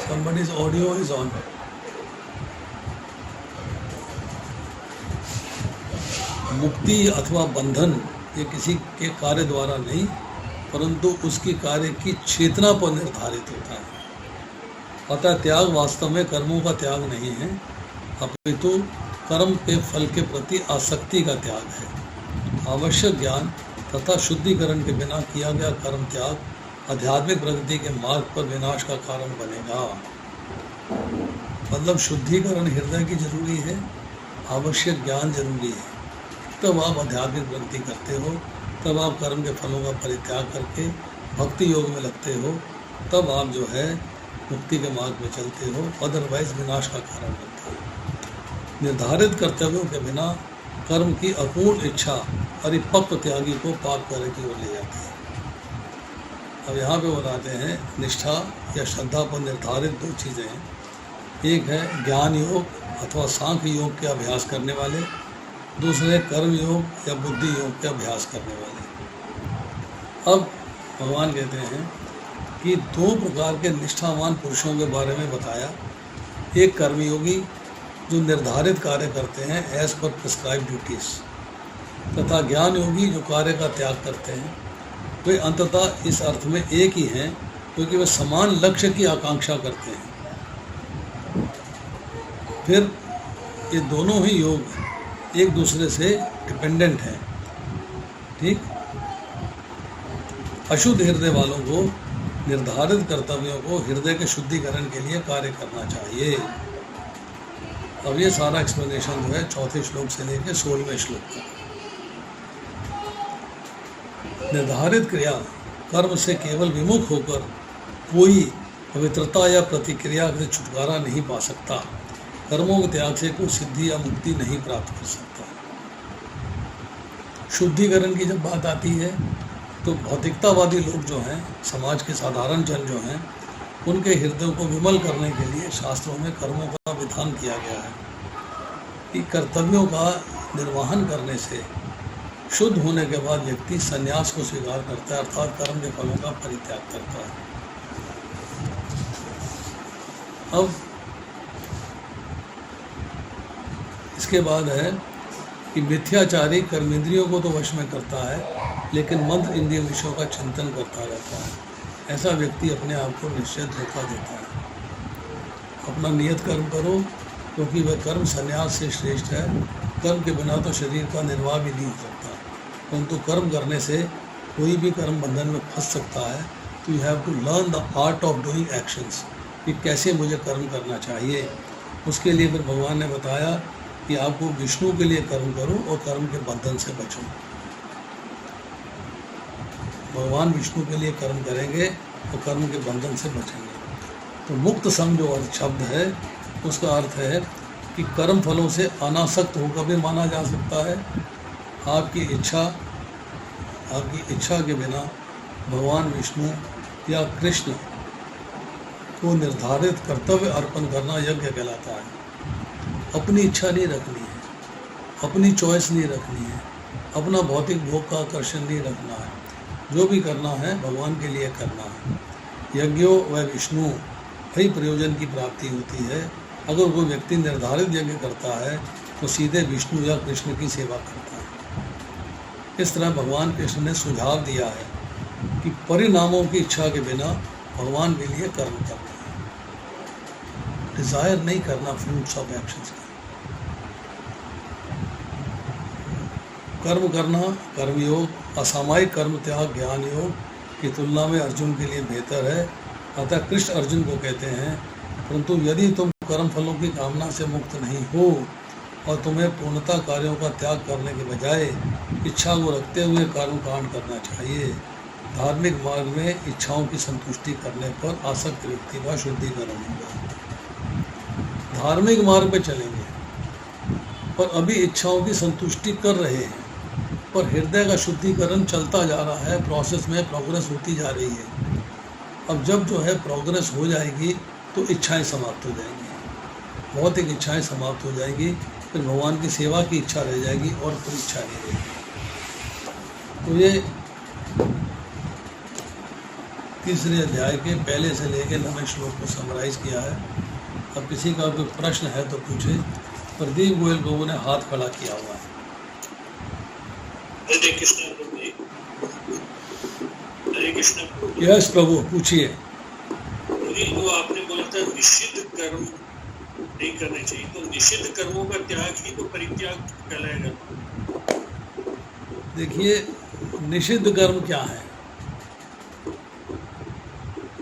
somebody's audio is on। मुक्ति अथवा बंधन ये किसी के कार्य द्वारा नहीं परंतु उसकी कार्य की चेतना पर निर्धारित होता है। अतः त्याग वास्तव में कर्मों का त्याग नहीं है, अपितु कर्म के फल के प्रति आसक्ति का त्याग है। आवश्यक ज्ञान तथा शुद्धिकरण के बिना किया गया कर्म त्याग आध्यात्मिक प्रगति के मार्ग पर विनाश का कारण बनेगा। मतलब शुद्धिकरण हृदय की जरूरी है, आवश्यक ज्ञान जरूरी है, तब आप आध्यात्मिक प्रगति करते हो, तब आप कर्म के फलों का परित्याग करके भक्ति योग में लगते हो, तब आप जो है मुक्ति के मार्ग में चलते हो, अदरवाइज विनाश का कारण बनते हो। निर्धारित कर्तव्यों के बिना कर्म की अपूर्ण इच्छा परिपक्व त्यागी को पाप कार्य की ओर ले जाती है। अब यहाँ पे बताते हैं निष्ठा या श्रद्धा पर निर्धारित 2 चीज़ें हैं। एक है ज्ञान योग अथवा सांख्य योग के अभ्यास करने वाले, दूसरे कर्म योग या बुद्धि योग के अभ्यास करने वाले। अब भगवान कहते हैं कि 2 प्रकार के निष्ठावान पुरुषों के बारे में बताया। एक कर्मयोगी जो निर्धारित कार्य करते हैं एज पर प्रिस्क्राइब ड्यूटीज, तथा ज्ञान योगी जो कार्य का त्याग करते हैं। वे अंततः इस अर्थ में एक ही हैं क्योंकि वे समान लक्ष्य की आकांक्षा करते हैं। फिर ये दोनों ही योग एक दूसरे से डिपेंडेंट हैं। ठीक, अशुद्ध हृदय वालों को निर्धारित कर्तव्यों को हृदय के शुद्धिकरण के लिए कार्य करना चाहिए। अब ये सारा एक्सप्लेनेशन जो है 4थे श्लोक से लेकर 16वें श्लोक तक। निर्धारित क्रिया कर्म से केवल विमुख होकर कोई पवित्रता या प्रतिक्रिया से छुटकारा नहीं पा सकता। कर्मों के त्याग से कोई सिद्धि या मुक्ति नहीं प्राप्त कर सकता। शुद्धिकरण की जब बात आती है तो भौतिकतावादी लोग जो हैं, समाज के साधारण जन जो हैं, उनके हृदयों को विमल करने के लिए शास्त्रों में कर्मों का विधान किया गया है कि कर्तव्यों का निर्वहन करने से शुद्ध होने के बाद व्यक्ति संन्यास को स्वीकार करता है, अर्थात कर्म के फलों का परित्याग करता है। अब इसके बाद है कि मिथ्याचारी कर्मेंद्रियों को तो वश में करता है लेकिन मंत्र इंद्रिय विषयों का चिंतन करता रहता है। ऐसा व्यक्ति अपने आप को निश्चय धोखा देता है। अपना नियत कर्म करो क्योंकि वह कर्म संन्यास से श्रेष्ठ है। कर्म के बिना तो शरीर का निर्वाह भी नहीं हो सकता, परंतु कर्म करने से कोई भी कर्म बंधन में फंस सकता है। तो you have to learn the art of doing actions, कि कैसे मुझे कर्म करना चाहिए। उसके लिए फिर भगवान ने बताया कि आपको विष्णु के लिए कर्म करो और कर्म के बंधन से बचो। भगवान विष्णु के लिए कर्म करेंगे तो कर्म के बंधन से बचेंगे। तो मुक्त सम जो शब्द है उसका अर्थ है कि कर्म फलों से अनासक्त होकर भी माना जा सकता है। आपकी इच्छा के बिना भगवान विष्णु या कृष्ण को निर्धारित कर्तव्य अर्पण करना यज्ञ कहलाता है। अपनी इच्छा नहीं रखनी है, अपनी चॉइस नहीं रखनी है, अपना भौतिक भोग का आकर्षण नहीं रखना है। जो भी करना है भगवान के लिए करना है। यज्ञों व विष्णु वही प्रयोजन की प्राप्ति होती है। अगर कोई व्यक्ति निर्धारित यज्ञ करता है तो सीधे विष्णु या कृष्ण की सेवा करता है। इस तरह भगवान कृष्ण ने सुझाव दिया है कि परिणामों की इच्छा के बिना भगवान के लिए कर्म करना है, डिजायर नहीं करना फ्रूट्स ऑफ एक्शंस का। कर्म करना, कर्मयोग, असामायिक कर्म त्याग ज्ञान योग की तुलना में अर्जुन के लिए बेहतर है। अतः कृष्ण अर्जुन को कहते हैं, परंतु यदि तुम कर्म फलों की कामना से मुक्त नहीं हो और तुम्हें पूर्णतः कार्यों का त्याग करने के बजाय इच्छा को रखते हुए कर्म कांड करना चाहिए। धार्मिक मार्ग में इच्छाओं की संतुष्टि करने पर आसक्त व्यक्ति का शुद्धिकरण होगा। धार्मिक मार्ग पे चलेंगे पर अभी इच्छाओं की संतुष्टि कर रहे हैं, पर हृदय का शुद्धिकरण चलता जा रहा है, प्रोसेस में प्रोग्रेस होती जा रही है। अब जब जो है प्रोग्रेस हो जाएगी तो इच्छाएं समाप्त हो जाएंगी, भौतिक इच्छाएं समाप्त हो जाएंगी, फिर भगवान की सेवा की इच्छा रह जाएगी और कोई इच्छा नहीं रहेगी। तो ये तीसरे अध्याय के पहले से लेकर 9वें श्लोक को समराइज किया है। अब किसी का कोई प्रश्न है तो पूछे। प्रदीप गोयल लोगों ने हाथ खड़ा किया हुआ है। हरे कृष्ण प्रभु जी। हरे कृष्ण प्रभु जी। यस प्रभु, पूछिए। जो आपने बोला था निषिद्ध कर्म नहीं करने चाहिए, तो निषिद्ध कर्मों का त्याग ही तो परित्याग कहलाएगा। देखिए, निषिद्ध कर्म क्या है?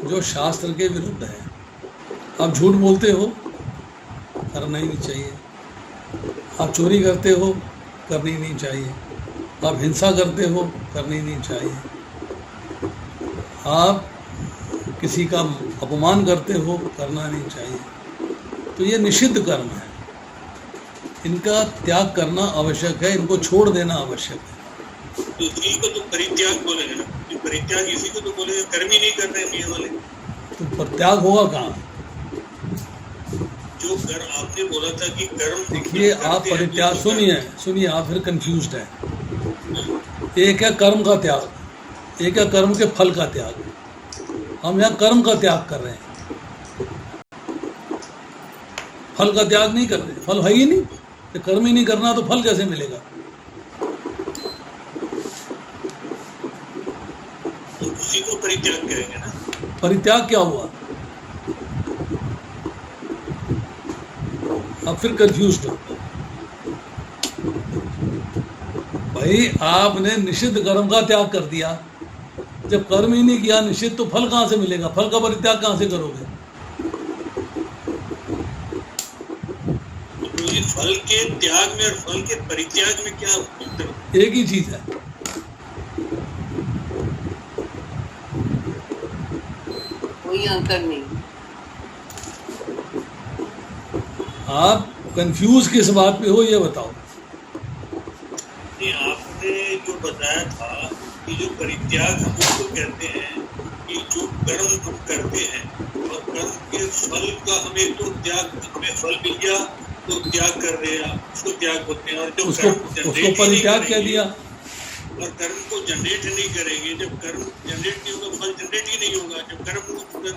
जो शास्त्र के विरुद्ध है। आप झूठ बोलते हो, करना ही नहीं चाहिए। आप चोरी करते हो, करनी नहीं चाहिए। आप हिंसा करते हो, करनी नहीं चाहिए। आप किसी का अपमान करते हो, करना नहीं चाहिए। तो ये निषिद्ध कर्म है, इनका त्याग करना आवश्यक है, इनको छोड़ देना आवश्यक है। तो इसी को तो परित्याग बोलेंगे ना, परित्याग इसी को तो बोलेंगे, कर्म ही नहीं कर रहे ये वाले। तो परित्याग होगा कहाँ? जो कर्म आपने बोला था कि कर्म, देखिए आप परित्याग, सुनिए आप फिर कंफ्यूज्ड है। एक है कर्म का त्याग, एक है कर्म के फल का त्याग। हम यहाँ कर्म का त्याग कर रहे हैं, फल का त्याग नहीं कर रहे। फल है ही नहीं, तो कर्म ही नहीं करना तो फल कैसे मिलेगा? तो उसी को परित्याग करेंगे ना। परित्याग क्या हुआ? अब फिर कंफ्यूज्ड हो भाई। आपने निषिद्ध कर्म का त्याग कर दिया, जब कर्म ही नहीं किया निषिद्ध, तो फल कहाँ से मिलेगा? फल का परित्याग कहाँ से करोगे? तो ये फल के त्याग में और फल के परित्याग में क्या अंतर? एक ही चीज है। कोई अंतर नहीं। आप कंफ्यूज किस बात पे हो ये बताओ। आपने जो बताया था कि जो परित्याग हम उसको कहते हैं कि जो कर्म हम करते हैं और कर्म के फल का हमें तो त्याग, हमें फल मिल गया तो त्याग कर रहे हैं, उसको त्याग होते हैं। और जो उसको परित्याग कह दिया। और कर्म को जनरेट नहीं करेंगे, जब कर्म जनरेट नहीं होगा फल जनरेट ही नहीं होगा। जब कर्म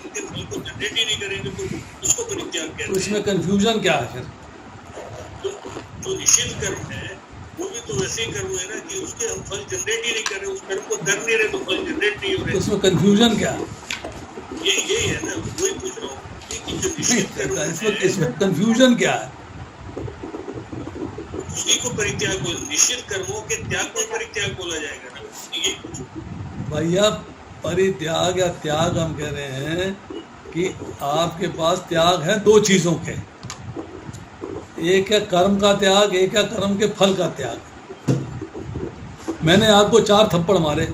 के फल को जनरेट ही नहीं करेंगे तो उसको परित्याग कहते हैं। इसमें कंफ्यूजन क्या है फिर? जो निषिद्ध कर्म है वो भी तो वैसे ही कर्म है ना कि उसके हम फल जनरेट ही नहीं कर रहे, उस कर्म को कर नहीं रहे तो फल जनरेट नहीं हो रहे। उसमें कंफ्यूजन क्या है? यही है ना, वही पूछ रहा हूँ कि जो निषिद्ध कर्म है इसमें कंफ्यूजन क्या है? उसी को परित्याग बोल, निषिद्ध कर्मों के त्याग को परित्याग बोला जाएगा ना। ये भैया परित्याग या त्याग हम कह रहे हैं कि आपके पास त्याग है दो चीजों के, एक है कर्म का त्याग, एक है कर्म के फल का त्याग। मैंने आपको 4 थप्पड़ मारे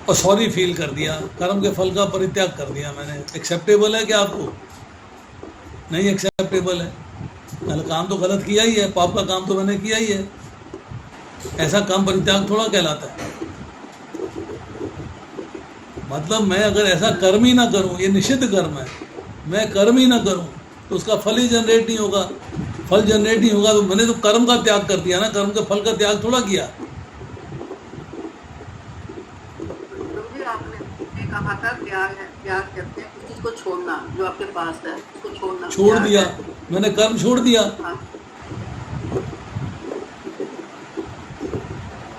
और सॉरी फील कर दिया, कर्म के फल का परित्याग कर दिया मैंने। एक्सेप्टेबल है क्या आपको? नहीं एक्सेप्टेबल है। मैंने काम तो गलत किया ही है, पाप का काम तो मैंने किया ही है। ऐसा काम परित्याग थोड़ा कहलाता है। मतलब मैं अगर ऐसा कर्म ही ना करूं, ये निषिद्ध कर्म है, मैं कर्म ही ना करूं तो उसका फल ही जनरेट नहीं होगा। फल जनरेट नहीं होगा तो मैंने तो कर्म का त्याग कर दिया ना, कर्म के फल का त्याग थोड़ा किया। समझे आपने कहा था त्याग है, त्याग करते हैं उस चीज को छोड़ना जो आपके पास है, उसको छोड़ना। छोड़ दिया, मैंने कर्म छोड़ दिया। हाँ।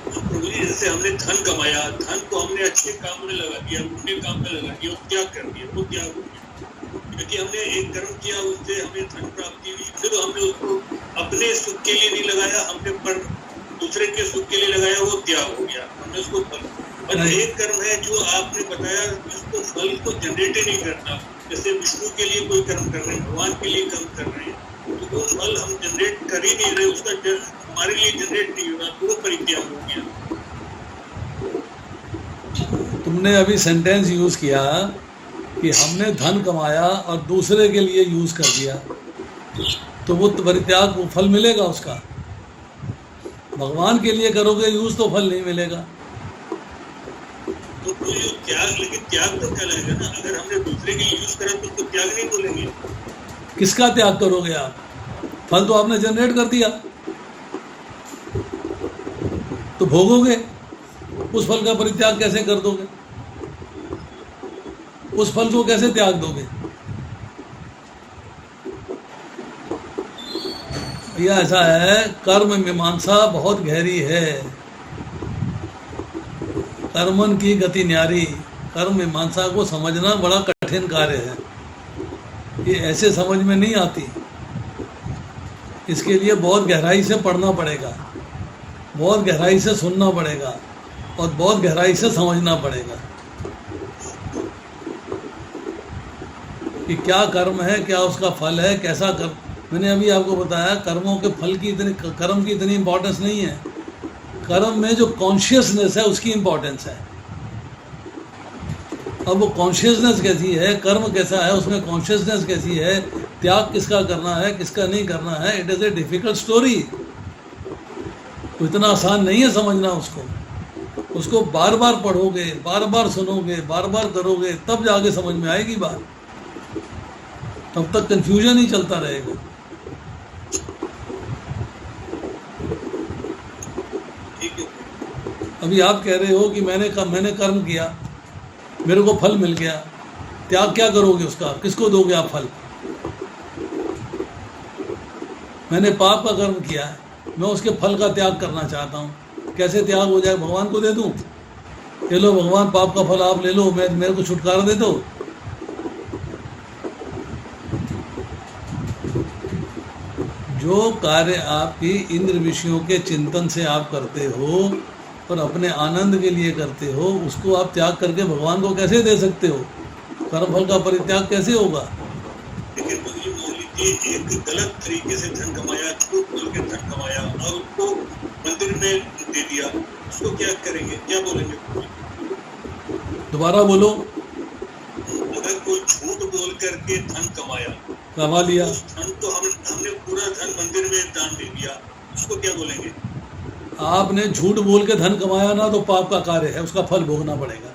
प्रभु जी जैसे हमने धन कमाया, धन को हमने अच्छे काम में लगा दिया, पुण्य काम में लगा दिया, वो त्याग कर दिया, वो त्याग हो गया। क्योंकि हमने एक कर्म किया, उससे हमें धन प्राप्ति हुई, फिर हमने उसको अपने सुख के लिए नहीं लगाया, हमने पर दूसरे के सुख के लिए लगाया, वो त्याग हो गया, हमने उसको फल। और एक कर्म है जो आपने बताया जिसको फल को जनरेट ही नहीं करना, जैसे विष्णु के लिए कोई कर्म कर रहे हैं, भगवान के लिए कर्म कर रहे हैं, तो वो फल हम जनरेट कर ही नहीं रहे, उसका हमारे लिए जनरेट नहीं हो रहा, तो वो परित्याग हो गया। तुमने अभी सेंटेंस यूज किया कि हमने धन कमाया और दूसरे के लिए यूज कर दिया, तो वो परित्याग को फल मिलेगा उसका। भगवान के लिए करोगे यूज तो फल नहीं मिलेगा। तो त्याग, लेकिन त्याग तो कहलाएगा ना, अगर हमने दूसरे के लिए यूज करा तो उसको त्याग नहीं बोलेंगे। किसका त्याग करोगे आप? फल तो आपने जनरेट कर दिया, तो भोगोगे। उस फल का परित्याग कैसे कर दोगे? उस फल को कैसे त्याग दोगे? यह ऐसा है, कर्म मीमांसा बहुत गहरी है। कर्मन की गति न्यारी, कर्म मीमांसा को समझना बड़ा कठिन कार्य है। ये ऐसे समझ में नहीं आती, इसके लिए बहुत गहराई से पढ़ना पड़ेगा, बहुत गहराई से सुनना पड़ेगा और बहुत गहराई से समझना पड़ेगा कि क्या कर्म है, क्या उसका फल है, कैसा कर्म। मैंने अभी आपको बताया कर्मों के फल की इतनी, कर्म की इतनी इम्पोर्टेंस नहीं है। कर्म में जो कॉन्शियसनेस है उसकी इम्पोर्टेंस है। अब वो कॉन्शियसनेस कैसी है, कर्म कैसा है, उसमें कॉन्शियसनेस कैसी है, त्याग किसका करना है किसका नहीं करना है, it is a difficult story. तो इतना आसान नहीं है समझना उसको। उसको बार बार पढ़ोगे, बार बार सुनोगे, बार बार करोगे, तब जाके समझ में आएगी बात। तब तक कंफ्यूजन ही चलता रहेगा। अभी आप कह रहे हो कि मैंने कर्म किया, मेरे को फल मिल गया, त्याग क्या करोगे उसका? किसको दोगे आप फल? मैंने पाप का कर्म किया है, मैं उसके फल का त्याग करना चाहता हूँ। कैसे त्याग हो जाए? भगवान को दे दूँ? ये लो भगवान, पाप का फल आप ले लो, मैं मेरे को छुटकारा दे दो। जो कार्य आपकी इंद्र विषयों के चिंतन से आप करते हो और अपने आनंद के लिए करते हो, उसको आप त्याग करके भगवान को कैसे दे सकते हो? कर्म फल का परित्याग कैसे होगा? लेकिन मुझे मान लीजिए एक गलत तरीके से धन कमाया, झूठ बोल के धन कमाया और उसको मंदिर में दे दिया, उसको क्या करेंगे, क्या बोलेंगे? दोबारा बोलो। अगर कोई झूठ बोल करके धन कमा लिया, उस धन तो हमने पूरा धन मंदिर में दान दे दिया, उसको क्या बोलेंगे? आपने झूठ बोल के धन कमाया ना, तो पाप का कार्य है, उसका फल भोगना पड़ेगा।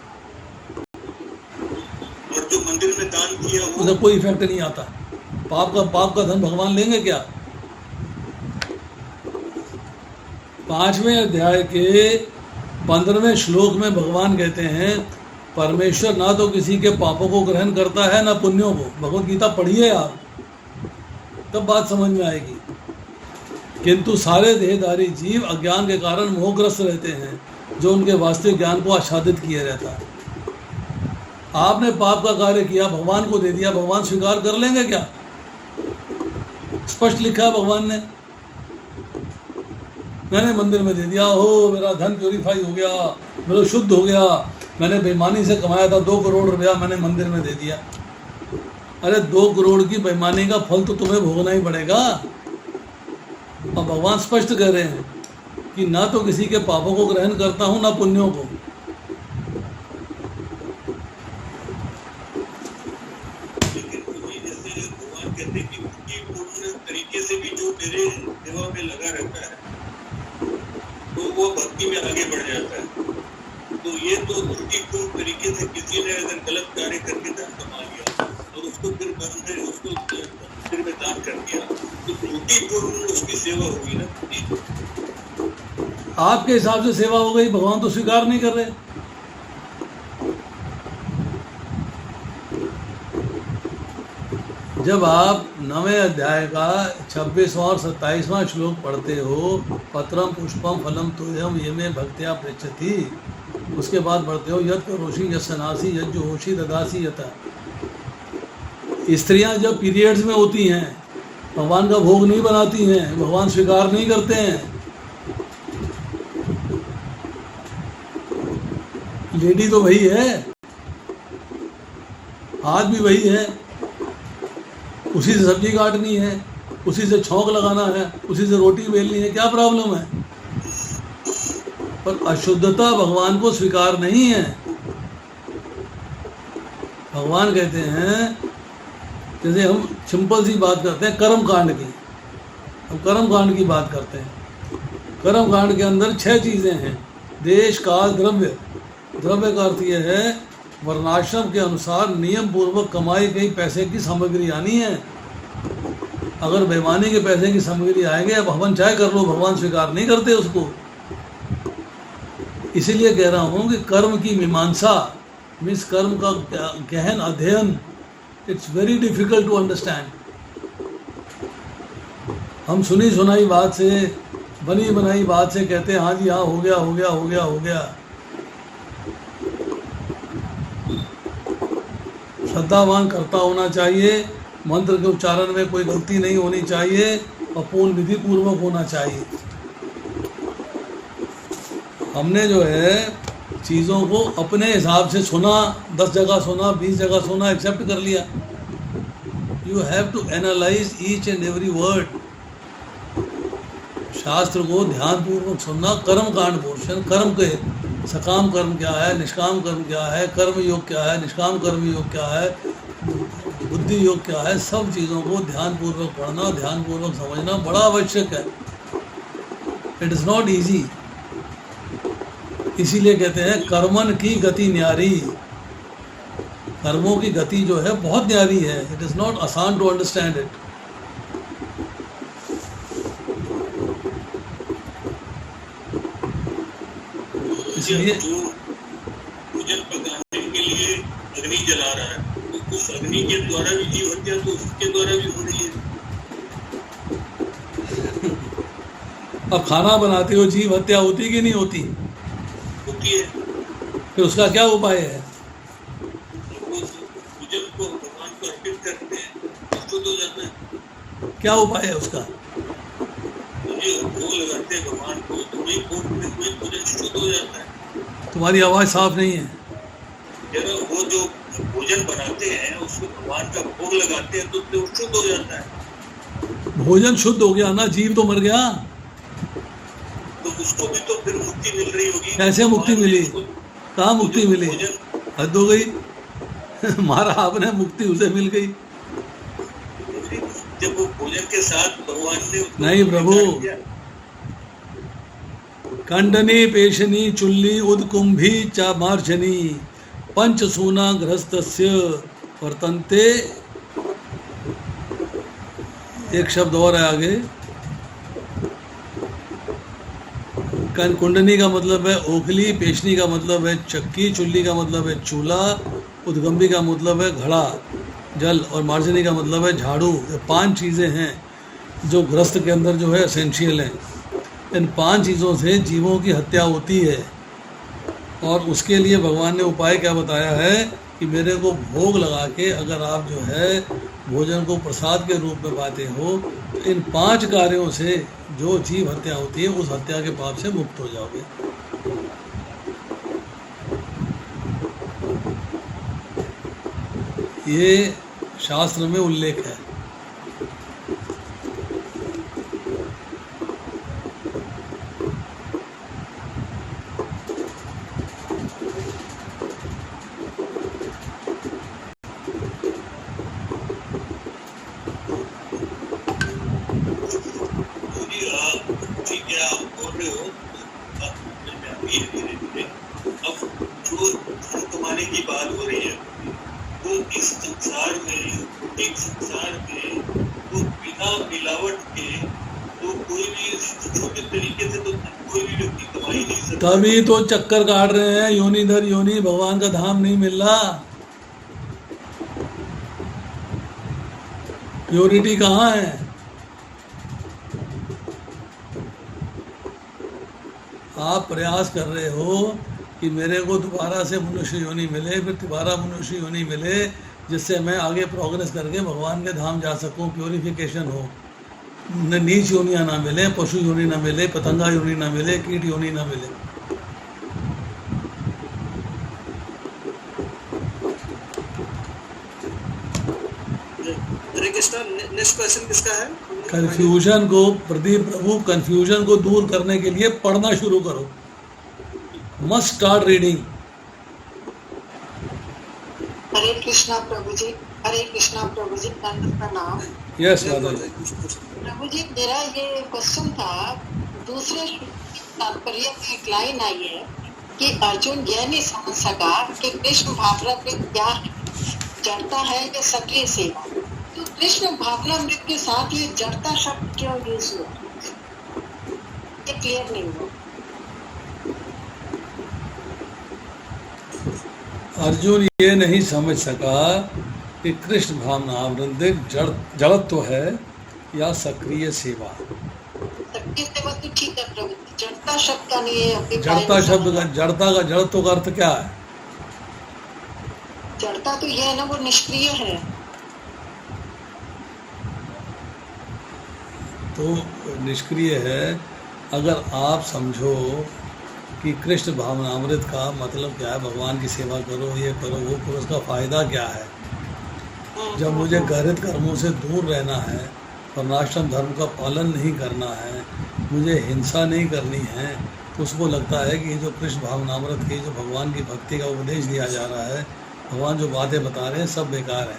और जो मंदिर में दान किया उसे कोई इफेक्ट नहीं आता। पाप का धन भगवान लेंगे क्या? 5वें अध्याय के 15वें श्लोक में भगवान कहते हैं, परमेश्वर ना तो किसी के पापों को ग्रहण करता है ना पुण्यों को। भगवत गीता पढ़िए आप, तब बात समझ में आएगी। किंतु सारे देहधारी जीव अज्ञान के कारण मोहग्रस्त रहते हैं, जो उनके वास्तविक ज्ञान को आच्छादित किए रहता है। आपने पाप का कार्य किया, भगवान को दे दिया, भगवान स्वीकार कर लेंगे क्या? स्पष्ट लिखा है भगवान ने, मैंने मंदिर में दे दिया, हो मेरा धन प्योरीफाई हो गया, मेरा शुद्ध हो गया, मैंने बेईमानी से कमाया था 2 करोड़ रुपया, मैंने मंदिर में दे दिया। अरे 2 करोड़ की बेईमानी का फल तो तुम्हें भोगना ही पड़ेगा। और भगवान स्पष्ट कह रहे हैं कि ना तो किसी के पापों को ग्रहण करता हूं ना पुण्यों को। लेकिन जैसे भगवान कहते हैं कि पूर्ण तरीके से भी जो मेरे सेवा में लगा रहता है, तो वो भक्ति में आगे बढ़ जाता है। तो ये तो त्रुटिपूर्ण तरीके से किसी ने अगर गलत कार्य करके धन कमा लिया और उसको फिर उसको मंदिर में दान कर दिया तो त्रुटिपूर्ण उसकी सेवा होगी ना। आपके हिसाब से सेवा हो गई, भगवान तो स्वीकार नहीं कर रहे। जब आप 9वें अध्याय का 26वां और 27वां श्लोक पढ़ते हो, पत्रम पुष्पम फलम तोयम ये में भक्त्या पृच्छति, उसके बाद पढ़ते हो यत् करोषि यस्सनासि यज्जुहोषि ददासि यथा। स्त्रियां जब पीरियड्स में होती हैं भगवान का भोग नहीं बनाती हैं, भगवान स्वीकार नहीं करते हैं। लेडी तो वही है, हाथ भी वही है, उसी से सब्जी काटनी है, उसी से छौंक लगाना है, उसी से रोटी बेलनी है, क्या प्रॉब्लम है? पर अशुद्धता भगवान को स्वीकार नहीं है। भगवान कहते हैं, जैसे हम सिंपल सी बात करते हैं कर्म कांड की, हम कर्म कांड की बात करते हैं। कर्म कांड के अंदर 6 चीज़ें हैं, देश काल द्रव्य। द्रव्य का अर्थ यह है वर्णाश्रम के अनुसार नियम पूर्वक कमाई गई पैसे की सामग्री आनी है। अगर बेईमानी के पैसे की सामग्री आएंगे, अब हवन चाहे कर लो, भगवान स्वीकार नहीं करते उसको। इसीलिए कह रहा हूँ कि कर्म की मीमांसा मीन्स कर्म का गहन अध्ययन, it's very difficult to understand. हम सुनी सुनाई बात से, बनी बनाई बात से कहते हैं हाँ जी हाँ हो गया हो गया हो गया हो गया। श्रद्धावान करता होना चाहिए, मंत्र के उच्चारण में कोई गलती नहीं होनी चाहिए और पूर्ण विधि पूर्वक होना चाहिए। हमने जो है चीज़ों को अपने हिसाब से सुना, 10 जगह सुना, 20 जगह सुना, एक्सेप्ट कर लिया। You have to analyse each and every word. शास्त्र को ध्यान पूर्वक सुनना। कर्म कांड पोर्शन, कर्म के सकाम कर्म क्या है, निष्काम कर्म क्या है, कर्म योग क्या है, निष्काम कर्म योग क्या है, बुद्धि योग क्या है, सब चीज़ों को ध्यान पूर्वक पढ़ना, ध्यान पूर्वक समझना बड़ा आवश्यक है। It is not easy. इसीलिए कहते हैं कर्मन की गति न्यारी। कर्मों की गति जो है बहुत न्यारी है। इट इज़ नॉट आसान टू अंडरस्टैंड इट। इसलिए पूजन पकाने के लिए अग्नि जला रहा है, तो उस अग्नि के द्वारा भी जीव हत्या तो उसके द्वारा भी हो रही है। अब खाना बनाते हो, जीव हत्या होती कि नहीं होती? होती है। फिर उसका क्या उपाय है? पूजन को भगवान को अर्पित करते हैं, शुद्ध हो जाता है। क्या उपाय है उसका? भोग लगाते हैं भगवान को, तो वही पूजन शुद्ध हो जाता है। तुम्हारी आवाज़ साफ नहीं है। जरा वो जो भोजन बनाते हैं उसको भगवान का भोग लगाते हैं तो शुद्ध हो जाता है। भोजन शुद्ध हो गया ना, जीव तो मर गया। तो उसको भी तो फिर मुक्ति मिल रही होगी। कैसे मुक्ति मिली? कहाँ मुक्ति मिली? हद हो गई। मारा आपने, मुक्ति उसे मिल गई। जब वो भोजन के साथ भगवान ने नहीं प्रभु, कंडनी पेशनी चुल्ली उदकुंभी चा मार्जनी पंचसूना गृहस्थस्य वर्तन्ते। एक शब्द और है आगे। कुंडनी का मतलब है ओखली, पेशनी का मतलब है चक्की, चुल्ली का मतलब है चूल्हा, उद्गम्भी का मतलब है घड़ा जल, और मार्जनी का मतलब है झाड़ू। ये 5 चीज़ें हैं जो गृहस्थ के अंदर जो है एसेंशियल हैं। इन 5 चीज़ों से जीवों की हत्या होती है, और उसके लिए भगवान ने उपाय क्या बताया है कि मेरे को भोग लगा के अगर आप जो है भोजन को प्रसाद के रूप में पाते हो तो इन 5 कार्यों से जो जीव हत्या होती है उस हत्या के पाप से मुक्त हो जाओगे। ये शास्त्र में उल्लेख है। ठीक है, आप बोल रहे हो, धीरे धीरे अब कमाने की बात हो रही है, वो इस संसार में, एक संसार में वो बिना मिलावट के तो कोई भी छोटे तरीके से तो कोई भी व्यक्ति कमा ही नहीं सकता। तभी तो चक्कर काट रहे हैं, योनि दर योनि, भगवान का धाम नहीं मिल रहा। प्योरिटी कहाँ है? आप प्रयास कर रहे हो कि मेरे को दोबारा से मनुष्य योनि मिले, फिर दोबारा मनुष्य योनि मिले, जिससे मैं आगे प्रोग्रेस करके भगवान के धाम जा सकूं, प्योरिफिकेशन हो। न नीच योनियाँ ना मिले, पशु योनि ना मिले, पतंगा योनि ना मिले, कीट योनि ना मिले। हरे कृष्णा, नेक्स्ट क्वेश्चन किसका है? कंफ्यूजन को, प्रदीप प्रभु, कंफ्यूजन को दूर करने के लिए पढ़ना शुरू करो। Must start reading. Hare Krishna Prabhu ji, Hare Krishna Prabhu ji, दंड प्रणाम। यस माता जी। प्रभु जी, मेरा ये क्वेश्चन था, दूसरे तात्पर्य की एक लाइन आई है कि अर्जुन यह नहीं समझ सका कि कृष्ण भावनामृत क्या जड़ता है या सक्रिय सेवा। तो कृष्ण भावनामृत के साथ ये जड़ता शब्द क्यों यूज हुआ, ये क्लियर नहीं हुआ। अर्जुन ये नहीं समझ सका कि कृष्ण भावनामृत जड़त्व है या सक्रिय सेवा। सक्रिय सेवा तो ठीक है प्रभु, जड़ता शब्द का नहीं है। जड़ता शब्द का, जड़ता का, जड़त्व का अर्थ क्या है? जड़ता तो यह है ना, वो निष्क्रिय है। तो निष्क्रिय है। अगर आप समझो कि कृष्ण भावनामृत का मतलब क्या है, भगवान की सेवा करो, ये करो, वो करो, उसका फायदा क्या है? जब मुझे घृणित कर्मों से दूर रहना है, वर्णाश्रम धर्म का पालन नहीं करना है, मुझे हिंसा नहीं करनी है, तो उसको लगता है कि ये जो कृष्ण भावनामृत की, जो भगवान की भक्ति का उपदेश दिया जा रहा है, भगवान जो बातें बता रहे हैं, सब बेकार है,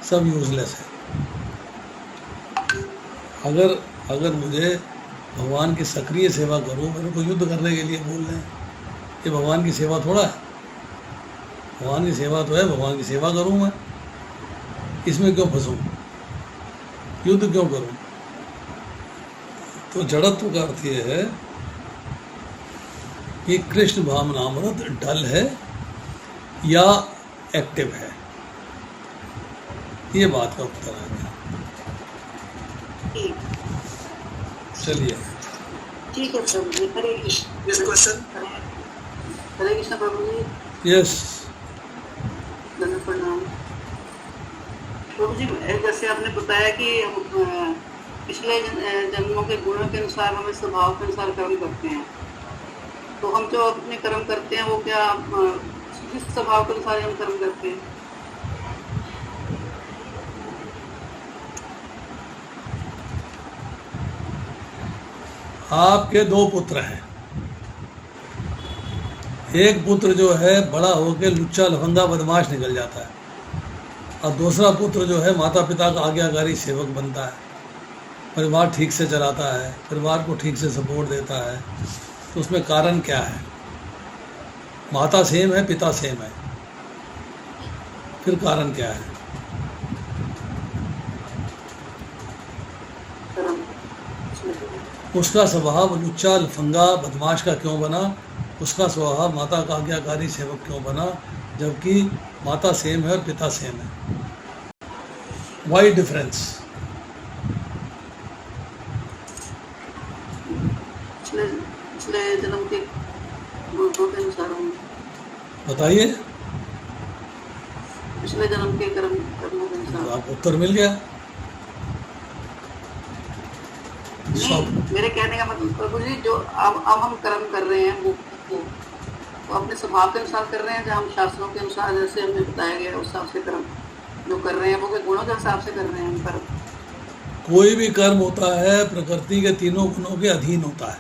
सब यूजलेस है। अगर मुझे भगवान की सक्रिय सेवा करूं, मेरे को युद्ध करने के लिए बोल रहे हैं, ये भगवान की सेवा थोड़ा है। भगवान की सेवा तो है, भगवान की सेवा करूं मैं, इसमें क्यों फंसूं, युद्ध क्यों करूं? तो जड़त्व का अर्थ ये है कि कृष्ण भावनामृत डल है या एक्टिव है, ये बात का उत्तर आ गया। चलिए, ठीक है Prabhu ji. Hare Krishna. Next question. Hare Krishna Prabhu ji. Yes. धन्यवाद, प्रणाम प्रभु जी। जैसे आपने बताया कि पिछले जन्मों के गुणों के अनुसार हम स्वभाव के अनुसार कर्म करते हैं, तो हम जो अपने कर्म करते हैं वो क्या जिस स्वभाव के अनुसार हम कर्म करते हैं? आपके दो पुत्र हैं, एक पुत्र जो है बड़ा होकर लुच्चा लफंगा बदमाश निकल जाता है, और दूसरा पुत्र जो है माता पिता का आज्ञाकारी सेवक बनता है, परिवार ठीक से चलाता है, परिवार को ठीक से सपोर्ट देता है। तो उसमें कारण क्या है? माता सेम है, पिता सेम है, फिर कारण क्या है? उसका स्वभाव लुच्चा लफंगा बदमाश का क्यों बना? उसका स्वभाव माता का आज्ञाकारी सेवक क्यों बना, जबकि माता सेम है और पिता सेम है? Why difference? पिछले जन्म के गुणों के अनुसार बताइए। पिछले जन्म के कर्मों के अनुसार। आपको उत्तर मिल गया। नहीं, मेरे कहने का मतलब प्रभु जी, जो अब हम कर्म कर रहे हैं वो अपने स्वभाव के अनुसार कर रहे हैं, जहाँ हम शास्त्रों के अनुसार जैसे हमें बताया गया उस हिसाब से कर्म जो कर रहे हैं वो गुणों के हिसाब से कर रहे हैं हम कर्म। कोई भी कर्म होता है प्रकृति के तीनों गुणों के अधीन होता है,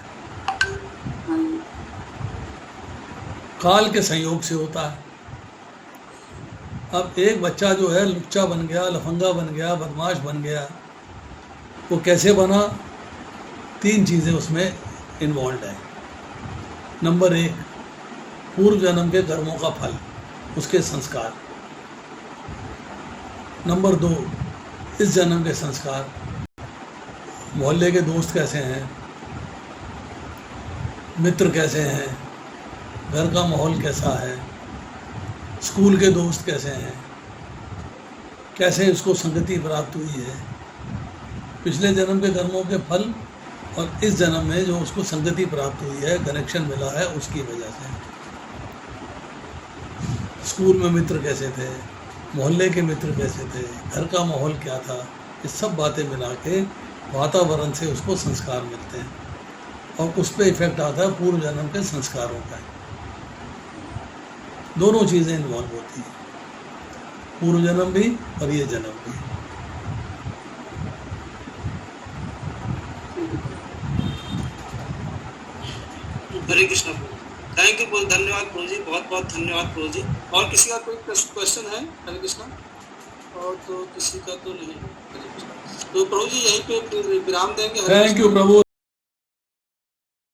काल के संयोग से होता है। अब एक बच्चा जो है लुच्चा बन गया, लफंगा बन गया, बदमाश बन गया, वो कैसे बना? तीन चीज़ें उसमें इन्वॉल्व है। नंबर एक, पूर्व जन्म के कर्मों का फल। उसके संस्कार। नंबर 2, इस जन्म के संस्कार। मोहल्ले के दोस्त कैसे हैं, मित्र कैसे हैं, घर का माहौल कैसा है, स्कूल के दोस्त कैसे हैं, कैसे उसको संगति प्राप्त हुई है, पिछले जन्म के कर्मों के फल और इस जन्म में जो उसको संगति प्राप्त हुई है, कनेक्शन मिला है, उसकी वजह से। स्कूल में मित्र कैसे थे, मोहल्ले के मित्र कैसे थे, घर का माहौल क्या था, ये सब बातें मिला के वातावरण से उसको संस्कार मिलते हैं और उस पर इफेक्ट आता है पूर्व जन्म के संस्कारों का। दोनों चीज़ें इन्वॉल्व होती हैं, पूर्व जन्म भी और ये जन्म भी। हरे कृष्ण प्रभु, थैंक यू प्रभु, धन्यवाद प्रभु जी, बहुत बहुत धन्यवाद प्रभु जी। और किसी का कोई क्वेश्चन है? हरे कृष्ण। और तो किसी का तो नहीं। हरे कृष्ण। तो प्रभु जी यहीं पे विराम देंगे। Thank you Prabhu.